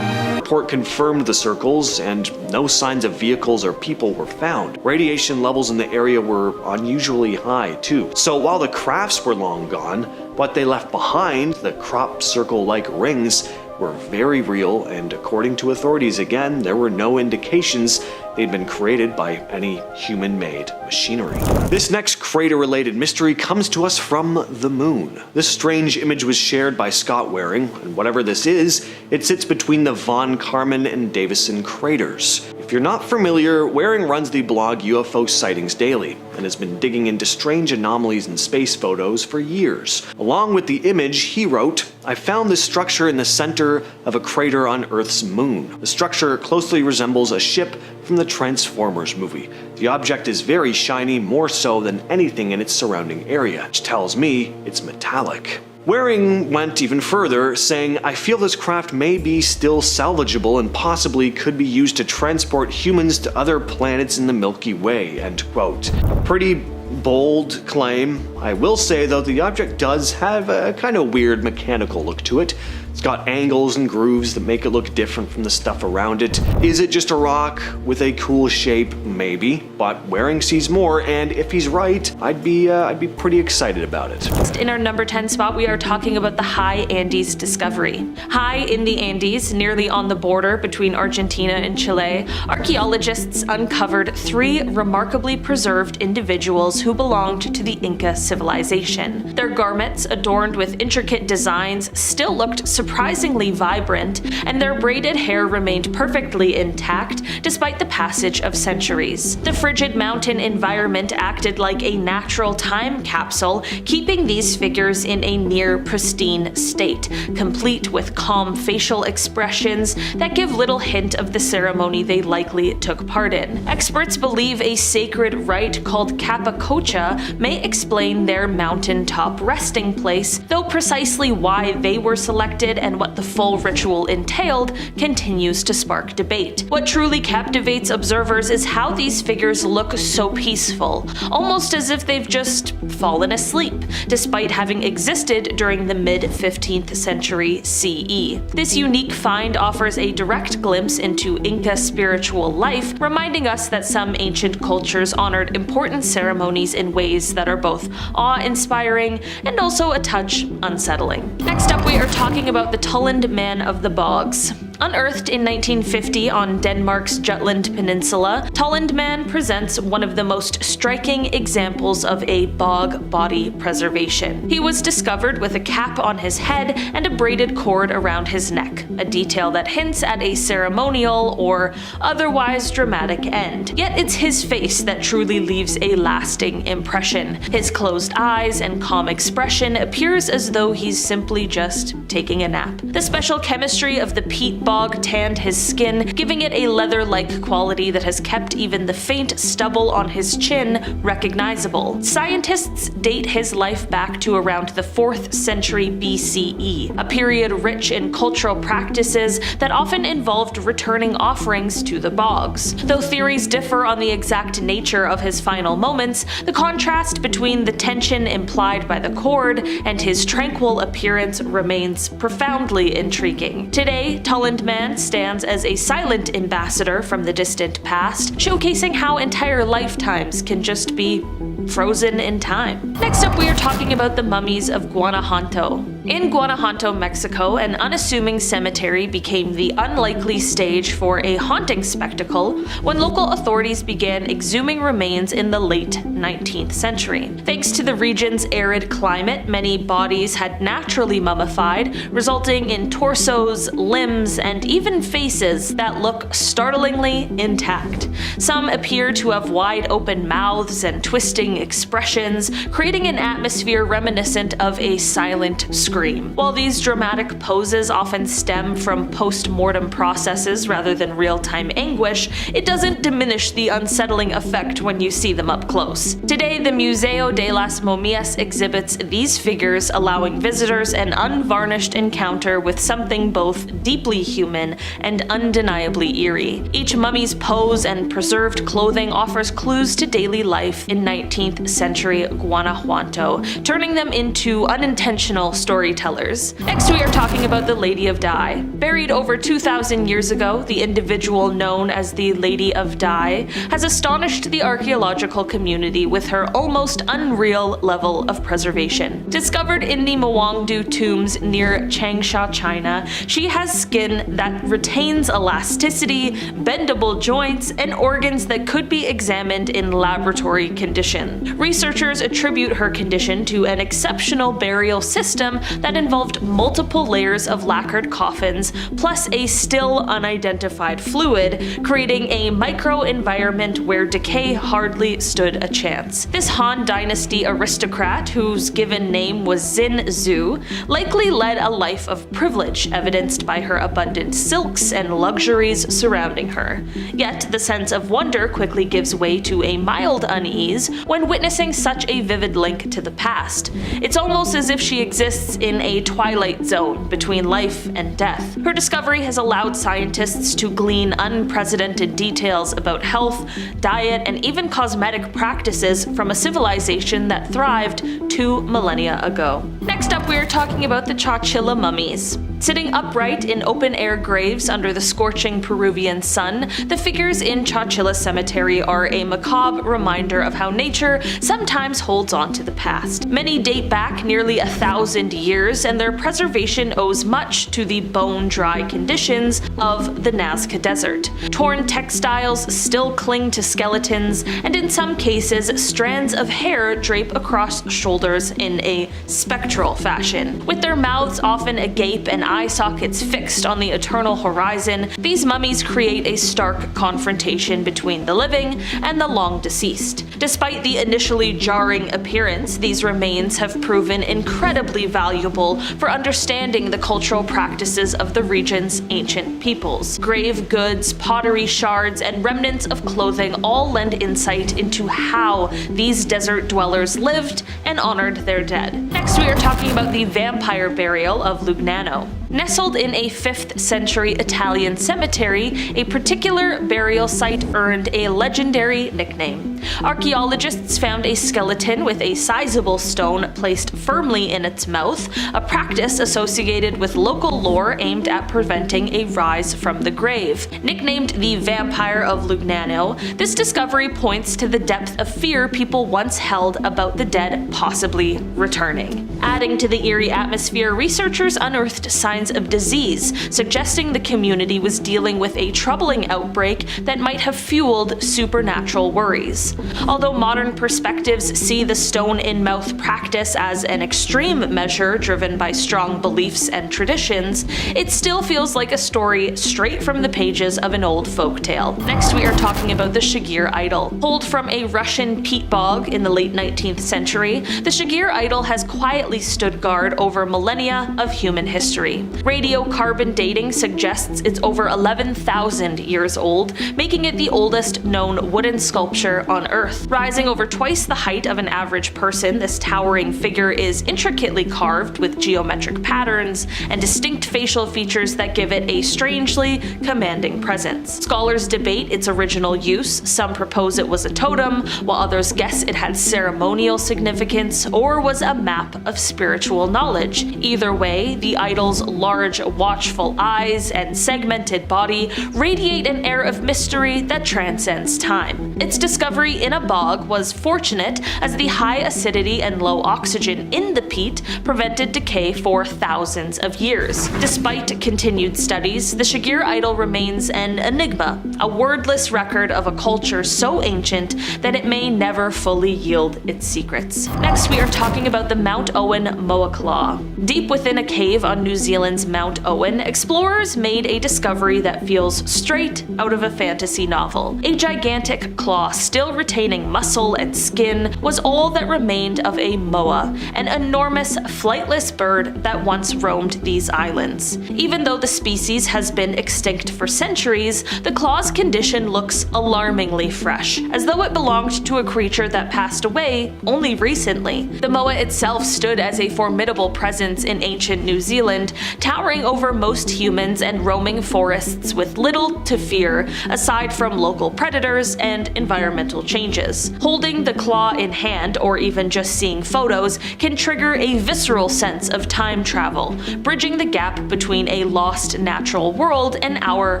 Report confirmed the circles, and no signs of vehicles or people were found. Radiation levels in the area were unusually high too. So while the crafts were long gone, what they left behind, the crop circle-like rings, were very real, and according to authorities again, there were no indications they'd been created by any human-made machinery. This next crater-related mystery comes to us from the moon. This strange image was shared by Scott Waring, and whatever this is, it sits between the Von Karman and Davison craters. If you're not familiar, Waring runs the blog UFO Sightings Daily, and has been digging into strange anomalies in space photos for years. Along with the image, he wrote, "I found this structure in the center of a crater on Earth's moon. The structure closely resembles a ship from the Transformers movie. The object is very shiny, more so than anything in its surrounding area, which tells me it's metallic." Waring went even further, saying, "I feel this craft may be still salvageable and possibly could be used to transport humans to other planets in the Milky Way," end quote. A pretty bold claim. I will say though, the object does have a kind of weird mechanical look to it. It's got angles and grooves that make it look different from the stuff around it. Is it just a rock with a cool shape? Maybe, but Waring sees more, and if he's right, I'd be pretty excited about it. In our number 10 spot, we are talking about the High Andes discovery. High in the Andes, nearly on the border between Argentina and Chile, archaeologists uncovered 3 remarkably preserved individuals who belonged to the Inca civilization. Their garments, adorned with intricate designs, still looked surprisingly vibrant, and their braided hair remained perfectly intact despite the passage of centuries. The frigid mountain environment acted like a natural time capsule, keeping these figures in a near pristine state, complete with calm facial expressions that give little hint of the ceremony they likely took part in. Experts believe a sacred rite called Capacocha may explain their mountaintop resting place, though precisely why they were selected and what the full ritual entailed continues to spark debate. What truly captivates observers is how these figures look so peaceful, almost as if they've just fallen asleep, despite having existed during the mid-15th century CE. This unique find offers a direct glimpse into Inca spiritual life, reminding us that some ancient cultures honored important ceremonies in ways that are both awe-inspiring and also a touch unsettling. Next up, we are talking about the Tulland Man of the Bogs. Unearthed in 1950 on Denmark's Jutland Peninsula, Tulland Man presents one of the most striking examples of a bog body preservation. He was discovered with a cap on his head and a braided cord around his neck, a detail that hints at a ceremonial or otherwise dramatic end. Yet it's his face that truly leaves a lasting impression. His closed eyes and calm expression appears as though he's simply just taking a nap. The special chemistry of the peat bog tanned his skin, giving it a leather-like quality that has kept even the faint stubble on his chin recognizable. Scientists date his life back to around the 4th century BCE, a period rich in cultural practices that often involved returning offerings to the bogs. Though theories differ on the exact nature of his final moments, the contrast between the tension implied by the cord and his tranquil appearance remains profoundly intriguing. Today, Tulland Man stands as a silent ambassador from the distant past, showcasing how entire lifetimes can just be frozen in time. Next up, we are talking about the mummies of Guanajuato. In Guanajuato, Mexico, an unassuming cemetery became the unlikely stage for a haunting spectacle when local authorities began exhuming remains in the late 19th century. Thanks to the region's arid climate, many bodies had naturally mummified, resulting in torsos, limbs, and even faces that look startlingly intact. Some appear to have wide open mouths and twisting expressions, creating an atmosphere reminiscent of a silent scream. While these dramatic poses often stem from post-mortem processes rather than real-time anguish, it doesn't diminish the unsettling effect when you see them up close. Today, the Museo de las Momias exhibits these figures, allowing visitors an unvarnished encounter with something both deeply human and undeniably eerie. Each mummy's pose and preserved clothing offers clues to daily life in 19th century Guanajuato, turning them into unintentional storytellers. Next, we are talking about the Lady of Dai. Buried over 2,000 years ago, the individual known as the Lady of Dai has astonished the archaeological community with her almost unreal level of preservation. Discovered in the Mawangdu tombs near Changsha, China, she has skin that retains elasticity, bendable joints, and organs that could be examined in laboratory condition. Researchers attribute her condition to an exceptional burial system that involved multiple layers of lacquered coffins, plus a still unidentified fluid, creating a microenvironment where decay hardly stood a chance. This Han Dynasty aristocrat, whose given name was Xin Zhu, likely led a life of privilege, evidenced by her abundant silks and luxuries surrounding her. Yet, the sense of wonder quickly gives way to a mild unease when witnessing such a vivid link to the past. It's almost as if she exists in a twilight zone between life and death. Her discovery has allowed scientists to glean unprecedented details about health, diet, and even cosmetic practices from a civilization that thrived 2 millennia ago. Next up, we are talking about the Chachilla mummies. Sitting upright in open-air graves under the scorching Peruvian sun, the figures in Chachilla Cemetery are a macabre reminder of how nature sometimes holds on to the past. Many date back nearly 1,000 years, and their preservation owes much to the bone-dry conditions of the Nazca Desert. Torn textiles still cling to skeletons, and in some cases, strands of hair drape across shoulders in a spectral fashion. With their mouths often agape and eye sockets fixed on the eternal horizon, these mummies create a stark confrontation between the living and the long deceased. Despite the initially jarring appearance, these remains have proven incredibly valuable for understanding the cultural practices of the region's ancient peoples. Grave goods, pottery shards, and remnants of clothing all lend insight into how these desert dwellers lived and honored their dead. Next, we are talking about the vampire burial of Lugnano. Nestled in a 5th century Italian cemetery, a particular burial site earned a legendary nickname. Archaeologists found a skeleton with a sizable stone placed firmly in its mouth, a practice associated with local lore aimed at preventing a rise from the grave. Nicknamed the Vampire of Lugnano, this discovery points to the depth of fear people once held about the dead possibly returning. Adding to the eerie atmosphere, researchers unearthed signs of disease, suggesting the community was dealing with a troubling outbreak that might have fueled supernatural worries. temples. Although modern perspectives see the stone-in-mouth practice as an extreme measure driven by strong beliefs and traditions, it still feels like a story straight from the pages of an old folktale. Next, we are talking about the Shagir idol. Pulled from a Russian peat bog in the late 19th century, the Shagir idol has quietly stood guard over millennia of human history. Radiocarbon dating suggests it's over 11,000 years old, making it the oldest known wooden sculpture on Earth. Rising over twice the height of an average person, this towering figure is intricately carved with geometric patterns and distinct facial features that give it a strangely commanding presence. Scholars debate its original use. Some propose it was a totem, while others guess it had ceremonial significance or was a map of spiritual knowledge. Either way, the idol's large, watchful eyes and segmented body radiate an air of mystery that transcends time. Its discovery in a bog was fortunate, as the high acidity and low oxygen in the peat prevented decay for thousands of years. Despite continued studies, the Shagir idol remains an enigma, a wordless record of a culture so ancient that it may never fully yield its secrets. Next, we are talking about the Mount Owen Moa Claw. Deep within a cave on New Zealand's Mount Owen, explorers made a discovery that feels straight out of a fantasy novel. A gigantic claw, still retaining muscle and skin, was all that remained of a moa, an enormous flightless bird that once roamed these islands. Even though the species has been extinct for centuries, the claw's condition looks alarmingly fresh, as though it belonged to a creature that passed away only recently. The moa itself stood as a formidable presence in ancient New Zealand, towering over most humans and roaming forests with little to fear, aside from local predators and environmental changes. Holding the claw in hand, or even just seeing photos, can trigger a visceral sense of time travel, bridging the gap between a lost natural world and our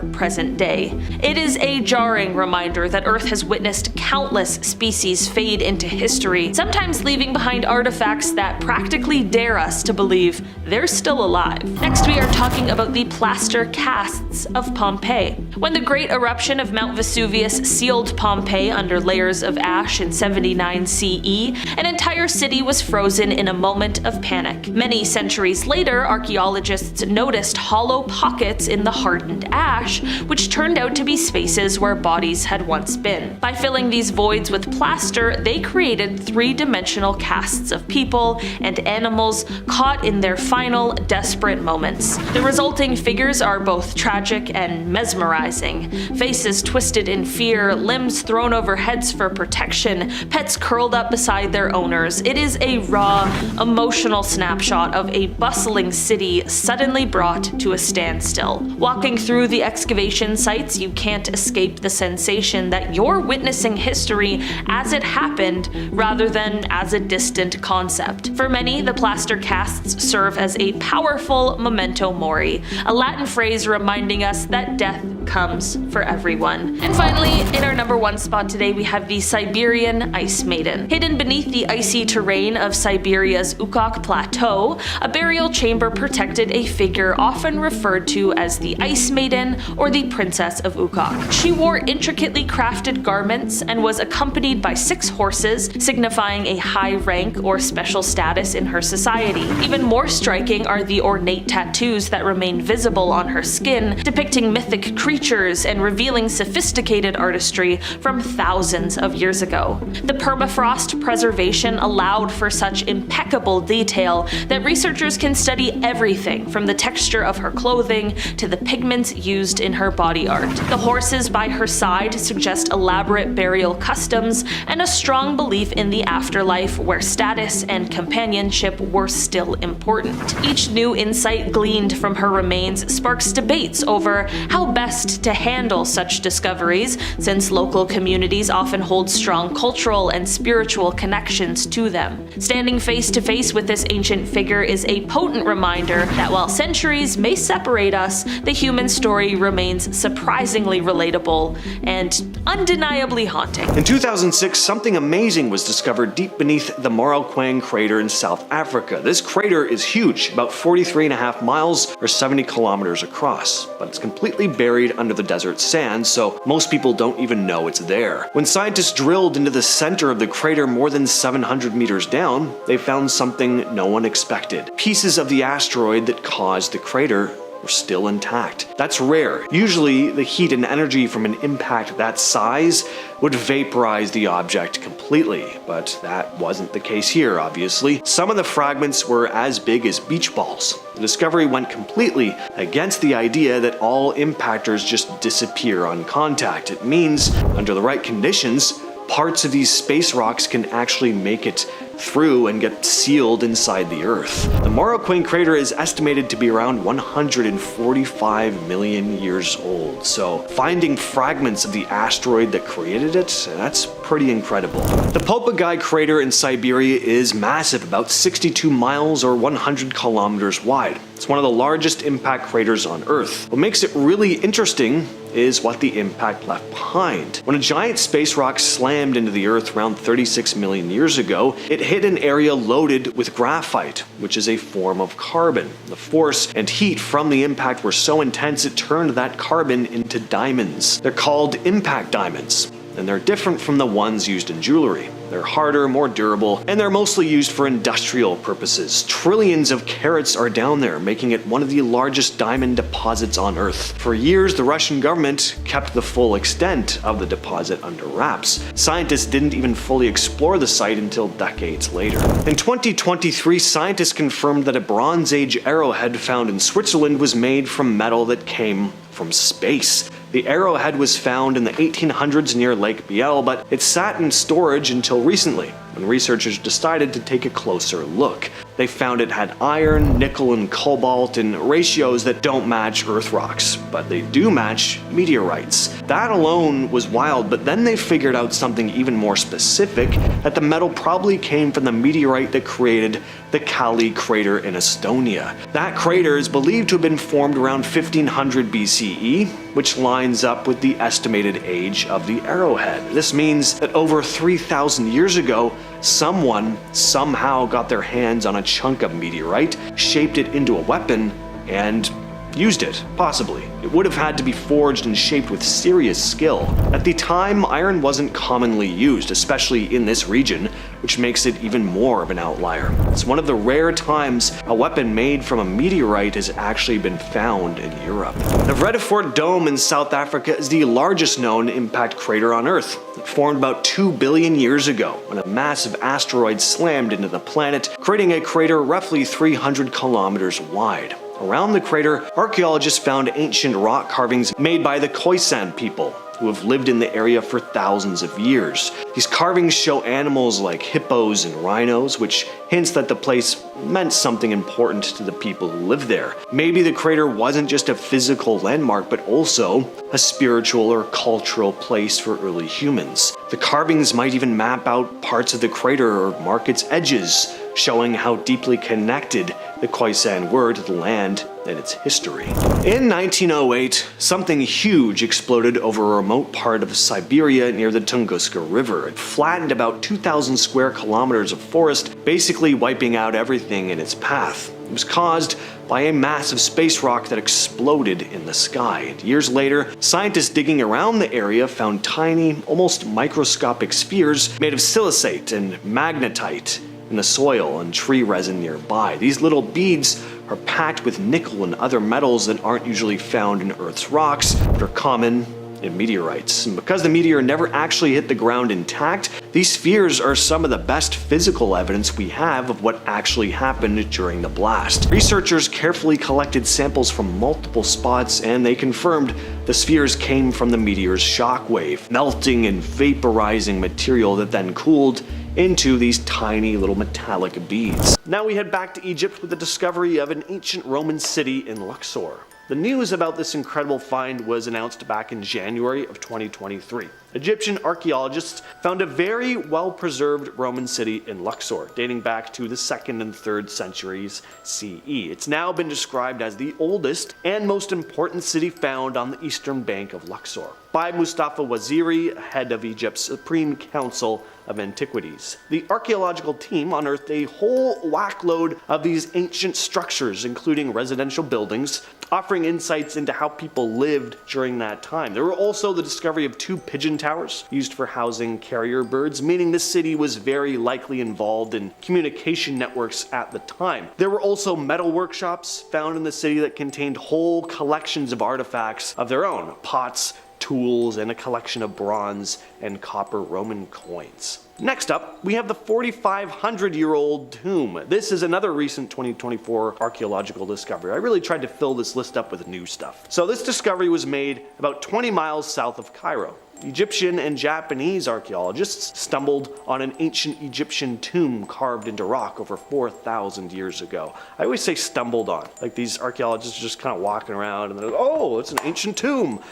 present day. It is a jarring reminder that Earth has witnessed countless species fade into history, sometimes leaving behind artifacts that practically dare us to believe they're still alive. Next, we are talking about the plaster casts of Pompeii. When the great eruption of Mount Vesuvius sealed Pompeii under layers of ash in 79 CE, an entire city was frozen in a moment of panic. Many centuries later, archaeologists noticed hollow pockets in the hardened ash, which turned out to be spaces where bodies had once been. By filling these voids with plaster, they created three-dimensional casts of people and animals caught in their final, desperate moments. The resulting figures are both tragic and mesmerizing. Faces twisted in fear, limbs thrown over heads for protection, pets curled up beside their owners. It is a raw, emotional snapshot of a bustling city suddenly brought to a standstill. Walking through the excavation sites, you can't escape the sensation that you're witnessing history as it happened rather than as a distant concept. For many, the plaster casts serve as a powerful memento mori, a Latin phrase reminding us that death comes for everyone. And finally, in our number one spot today, we have the Siberian Ice Maiden. Hidden beneath the icy terrain of Siberia's Ukok Plateau, a burial chamber protected a figure often referred to as the Ice Maiden or the Princess of Ukok. She wore intricately crafted garments and was accompanied by 6 horses, signifying a high rank or special status in her society. Even more striking are the ornate tattoos that remain visible on her skin, depicting mythic creatures and revealing sophisticated artistry from thousands of years ago. The permafrost preservation allowed for such impeccable detail that researchers can study everything from the texture of her clothing to the pigments used in her body art. The horses by her side suggest elaborate burial customs and a strong belief in the afterlife, where status and companionship were still important. Each new insight gleaned from her remains sparks debates over how best to handle such discoveries, since local communities often hold strong cultural and spiritual connections to them. Standing face to face with this ancient figure is a potent reminder that while centuries may separate us, the human story remains surprisingly relatable and undeniably haunting. In 2006, something amazing was discovered deep beneath the Marakwang crater in South Africa. This crater is huge, about 43.5 miles or 70 kilometers across, but it's completely buried under the desert sand, so most people don't even know it's there. When scientists drilled into the center of the crater more than 700 meters down, they found something no one expected. Pieces of the asteroid that caused the crater were still intact. That's rare. Usually, the heat and energy from an impact that size would vaporize the object completely, but that wasn't the case here, obviously. Some of the fragments were as big as beach balls. The discovery went completely against the idea that all impactors just disappear on contact. It means, under the right conditions, parts of these space rocks can actually make it through and get sealed inside the Earth. The Morrocoin crater is estimated to be around 145 million years old, so finding fragments of the asteroid that created it, that's pretty incredible. The Popogai crater in Siberia is massive, about 62 miles or 100 kilometers wide. It's one of the largest impact craters on Earth. What makes it really interesting is what the impact left behind. When a giant space rock slammed into the Earth around 36 million years ago, it hit an area loaded with graphite, which is a form of carbon. The force and heat from the impact were so intense it turned that carbon into diamonds. They're called impact diamonds, and they're different from the ones used in jewelry. They're harder, more durable, and they're mostly used for industrial purposes. Trillions of carats are down there, making it one of the largest diamond deposits on Earth. For years, the Russian government kept the full extent of the deposit under wraps. Scientists didn't even fully explore the site until decades later. In 2023, scientists confirmed that a Bronze Age arrowhead found in Switzerland was made from metal that came from space. The arrowhead was found in the 1800s near Lake Biel, but it sat in storage until recently, when researchers decided to take a closer look. They found it had iron, nickel, and cobalt in ratios that don't match Earth rocks, but they do match meteorites. That alone was wild, but then they figured out something even more specific, that the metal probably came from the meteorite that created the Kali crater in Estonia. That crater is believed to have been formed around 1500 BCE, which lines up with the estimated age of the arrowhead. This means that over 3,000 years ago, someone somehow got their hands on a chunk of meteorite, shaped it into a weapon, and used it, possibly. It would have had to be forged and shaped with serious skill. At the time, iron wasn't commonly used, especially in this region, which makes it even more of an outlier. It's one of the rare times a weapon made from a meteorite has actually been found in Europe. The Vredefort Dome in South Africa is the largest known impact crater on Earth. It formed about 2 billion years ago when a massive asteroid slammed into the planet, creating a crater roughly 300 kilometers wide. Around the crater, archaeologists found ancient rock carvings made by the Khoisan people, who have lived in the area for thousands of years. These carvings show animals like hippos and rhinos, which hints that the place meant something important to the people who lived there. Maybe the crater wasn't just a physical landmark, but also a spiritual or cultural place for early humans. The carvings might even map out parts of the crater or mark its edges, showing how deeply connected the Khoisan were to the land and its history. In 1908, something huge exploded over a remote part of Siberia near the Tunguska River. It flattened about 2,000 square kilometers of forest, basically wiping out everything in its path. It was caused by a massive space rock that exploded in the sky. And years later, scientists digging around the area found tiny, almost microscopic spheres made of silicate and magnetite in the soil and tree resin nearby. These little beads are packed with nickel and other metals that aren't usually found in Earth's rocks, but are common in meteorites. And because the meteor never actually hit the ground intact, these spheres are some of the best physical evidence we have of what actually happened during the blast. Researchers carefully collected samples from multiple spots, and they confirmed the spheres came from the meteor's shockwave, melting and vaporizing material that then cooled into these tiny little metallic beads. Now we head back to Egypt with the discovery of an ancient Roman city in Luxor. The news about this incredible find was announced back in January of 2023. Egyptian archaeologists found a very well-preserved Roman city in Luxor, dating back to the 2nd and 3rd centuries CE. It's now been described as the oldest and most important city found on the eastern bank of Luxor by Mustafa Waziri, head of Egypt's Supreme Council of Antiquities. The archaeological team unearthed a whole whackload of these ancient structures, including residential buildings, offering insights into how people lived during that time. There were also the discovery of 2 pigeon towers used for housing carrier birds, meaning this city was very likely involved in communication networks at the time. There were also metal workshops found in the city that contained whole collections of artifacts of their own, pots, tools, and a collection of bronze and copper Roman coins. Next up, we have the 4,500-year-old tomb. This is another recent 2024 archaeological discovery. I really tried to fill this list up with new stuff. So this discovery was made about 20 miles south of Cairo. Egyptian and Japanese archaeologists stumbled on an ancient Egyptian tomb carved into rock over 4,000 years ago. I always say stumbled on, like these archaeologists are just kind of walking around and they're like, oh, it's an ancient tomb.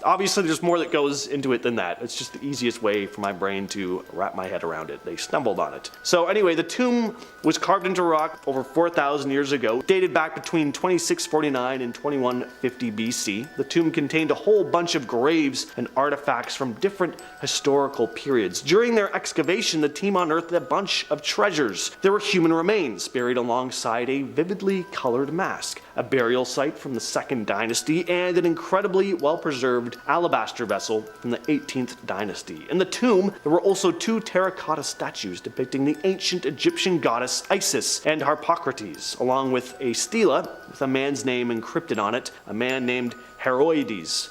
Obviously, there's more that goes into it than that. It's just the easiest way for my brain to wrap my head around it. They stumbled on it. So anyway, the tomb was carved into rock over 4,000 years ago, dated back between 2649 and 2150 BC. The tomb contained a whole bunch of graves and artifacts from different historical periods. During their excavation, the team unearthed a bunch of treasures. There were human remains buried alongside a vividly colored mask, a burial site from the 2nd Dynasty, and an incredibly well-preserved alabaster vessel from the 18th Dynasty. In the tomb, there were also 2 terracotta statues depicting the ancient Egyptian goddess Isis and Harpocrates, along with a stela with a man's name encrypted on it, a man named Heroides.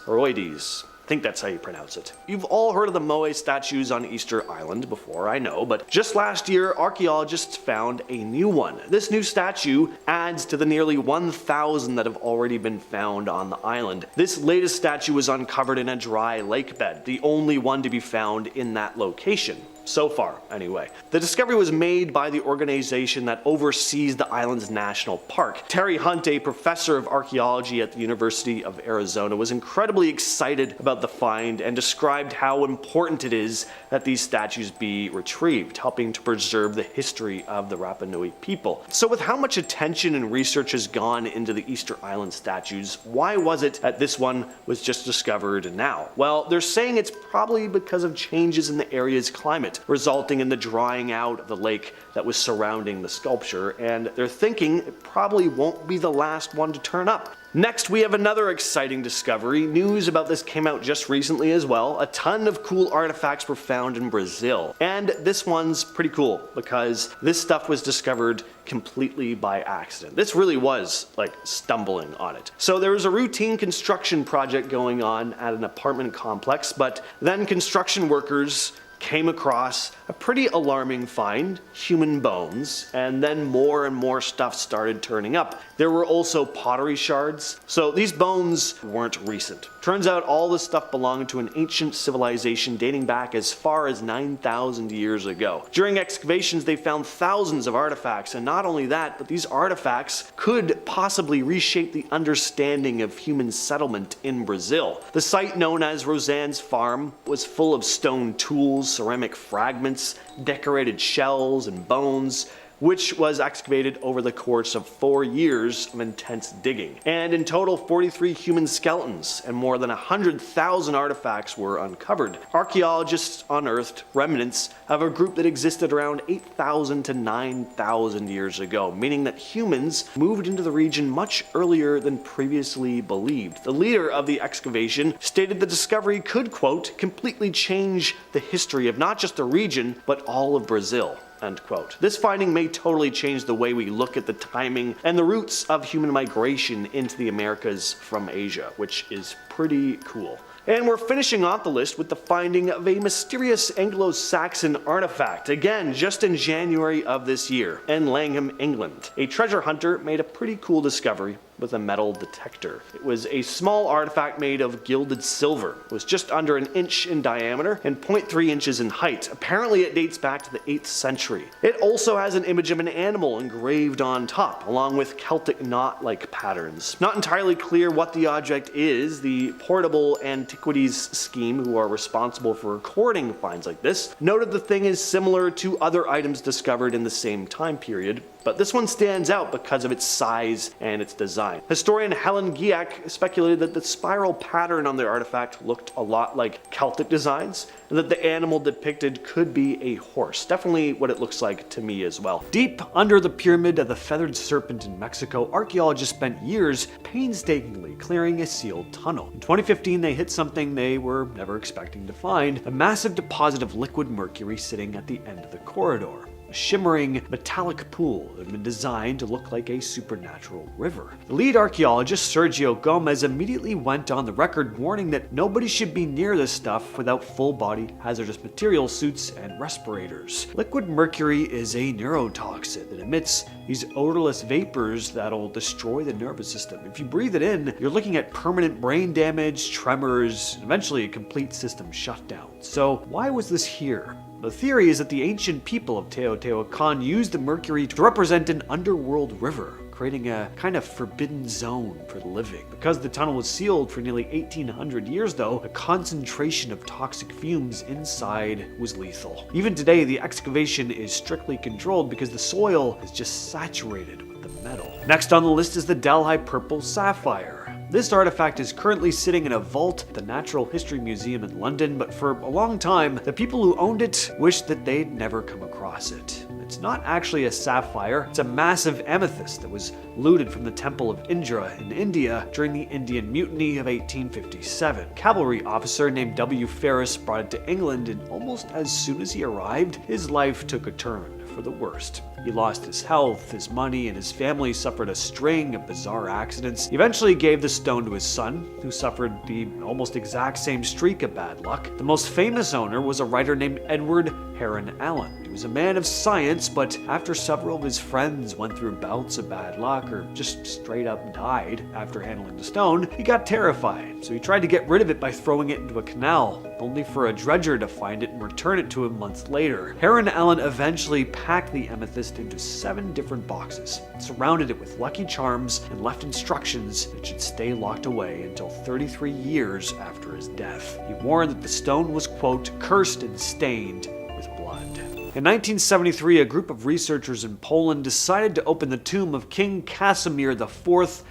I think that's how you pronounce it. You've all heard of the Moai statues on Easter Island before, I know, but just last year, archaeologists found a new one. This new statue adds to the nearly 1,000 that have already been found on the island. This latest statue was uncovered in a dry lake bed, the only one to be found in that location. So far, anyway. The discovery was made by the organization that oversees the island's national park. Terry Hunt, a professor of archaeology at the University of Arizona, was incredibly excited about the find and described how important it is that these statues be retrieved, helping to preserve the history of the Rapa Nui people. So with how much attention and research has gone into the Easter Island statues, why was it that this one was just discovered now? Well, they're saying it's probably because of changes in the area's climate, resulting in the drying out of the lake that was surrounding the sculpture, and they're thinking it probably won't be the last one to turn up. Next, we have another exciting discovery. News about this came out just recently as well. A ton of cool artifacts were found in Brazil. And this one's pretty cool because this stuff was discovered completely by accident. This really was like stumbling on it. So there was a routine construction project going on at an apartment complex, but then construction workers came across a pretty alarming find, human bones, and then more and more stuff started turning up. There were also pottery shards, so these bones weren't recent. Turns out all this stuff belonged to an ancient civilization dating back as far as 9,000 years ago. During excavations, they found thousands of artifacts, and not only that, but these artifacts could possibly reshape the understanding of human settlement in Brazil. The site known as Rosanne's Farm was full of stone tools, ceramic fragments, decorated shells, and bones, which was excavated over the course of 4 years of intense digging. And in total, 43 human skeletons and more than 100,000 artifacts were uncovered. Archaeologists unearthed remnants of a group that existed around 8,000 to 9,000 years ago, meaning that humans moved into the region much earlier than previously believed. The leader of the excavation stated the discovery could, quote, completely change the history of not just the region, but all of Brazil. End quote. This finding may totally change the way we look at the timing and the roots of human migration into the Americas from Asia, which is pretty cool. And we're finishing off the list with the finding of a mysterious Anglo-Saxon artifact, again just in January of this year, in Langham, England. A treasure hunter made a pretty cool discovery with a metal detector. It was a small artifact made of gilded silver. It was just under an inch in diameter and 0.3 inches in height. Apparently it dates back to the 8th century. It also has an image of an animal engraved on top, along with Celtic knot-like patterns. Not entirely clear what the object is. The Portable Antiquities Scheme, who are responsible for recording finds like this, noted the thing is similar to other items discovered in the same time period, but this one stands out because of its size and its design. design. Historian Helen Giak speculated that the spiral pattern on the artifact looked a lot like Celtic designs, and that the animal depicted could be a horse. Definitely what it looks like to me as well. Deep under the pyramid of the Feathered Serpent in Mexico, archaeologists spent years painstakingly clearing a sealed tunnel. In 2015, they hit something they were never expecting to find: a massive deposit of liquid mercury sitting at the end of the corridor. A shimmering metallic pool that had been designed to look like a supernatural river. The lead archaeologist, Sergio Gomez, immediately went on the record warning that nobody should be near this stuff without full-body hazardous material suits and respirators. Liquid mercury is a neurotoxin that emits these odorless vapors that'll destroy the nervous system. If you breathe it in, you're looking at permanent brain damage, tremors, and eventually a complete system shutdown. So why was this here? The theory is that the ancient people of Teotihuacan used the mercury to represent an underworld river, creating a kind of forbidden zone for the living. Because the tunnel was sealed for nearly 1800 years though, the concentration of toxic fumes inside was lethal. Even today, the excavation is strictly controlled because the soil is just saturated with the metal. Next on the list is the Delhi Purple Sapphire. This artifact is currently sitting in a vault at the Natural History Museum in London, but for a long time, the people who owned it wished that they'd never come across it. It's not actually a sapphire, it's a massive amethyst that was looted from the Temple of Indra in India during the Indian Mutiny of 1857. A cavalry officer named W. Ferris brought it to England, and almost as soon as he arrived, his life took a turn for the worst. He lost his health, his money, and his family suffered a string of bizarre accidents. He eventually gave the stone to his son, who suffered the almost exact same streak of bad luck. The most famous owner was a writer named Edward Heron Allen. He was a man of science, but after several of his friends went through bouts of bad luck or just straight up died after handling the stone, he got terrified. So he tried to get rid of it by throwing it into a canal, only for a dredger to find it and return it to him months later. Heron Allen eventually packed the amethyst into 7 different boxes, surrounded it with lucky charms, and left instructions that should stay locked away until 33 years after his death. He warned that the stone was, quote, cursed and stained with blood. In 1973, a group of researchers in Poland decided to open the tomb of King Casimir IV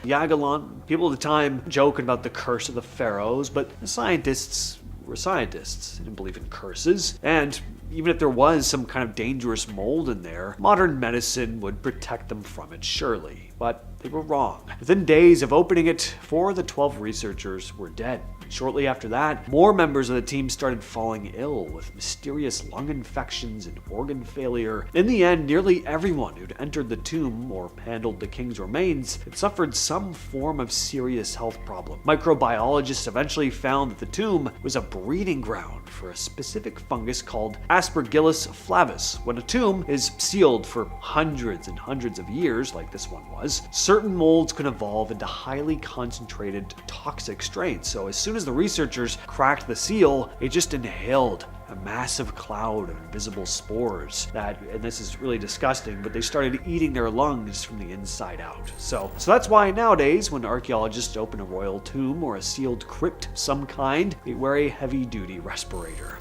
Jagiellon. People at the time joking about the curse of the pharaohs, but the scientists were scientists. They didn't believe in curses, and even if there was some kind of dangerous mold in there, modern medicine would protect them from it, surely. But they were wrong. Within days of opening it, 4 of the 12 researchers were dead. Shortly after that, more members of the team started falling ill with mysterious lung infections and organ failure. In the end, nearly everyone who'd entered the tomb or handled the king's remains had suffered some form of serious health problem. Microbiologists eventually found that the tomb was a breeding ground for a specific fungus called Aspergillus flavus. When a tomb is sealed for hundreds and hundreds of years, like this one was, certain molds can evolve into highly concentrated toxic strains. So as soon as the researchers cracked the seal, it just inhaled a massive cloud of invisible spores and this is really disgusting, but they started eating their lungs from the inside out. So that's why nowadays, when archaeologists open a royal tomb or a sealed crypt of some kind, they wear a heavy-duty respirator.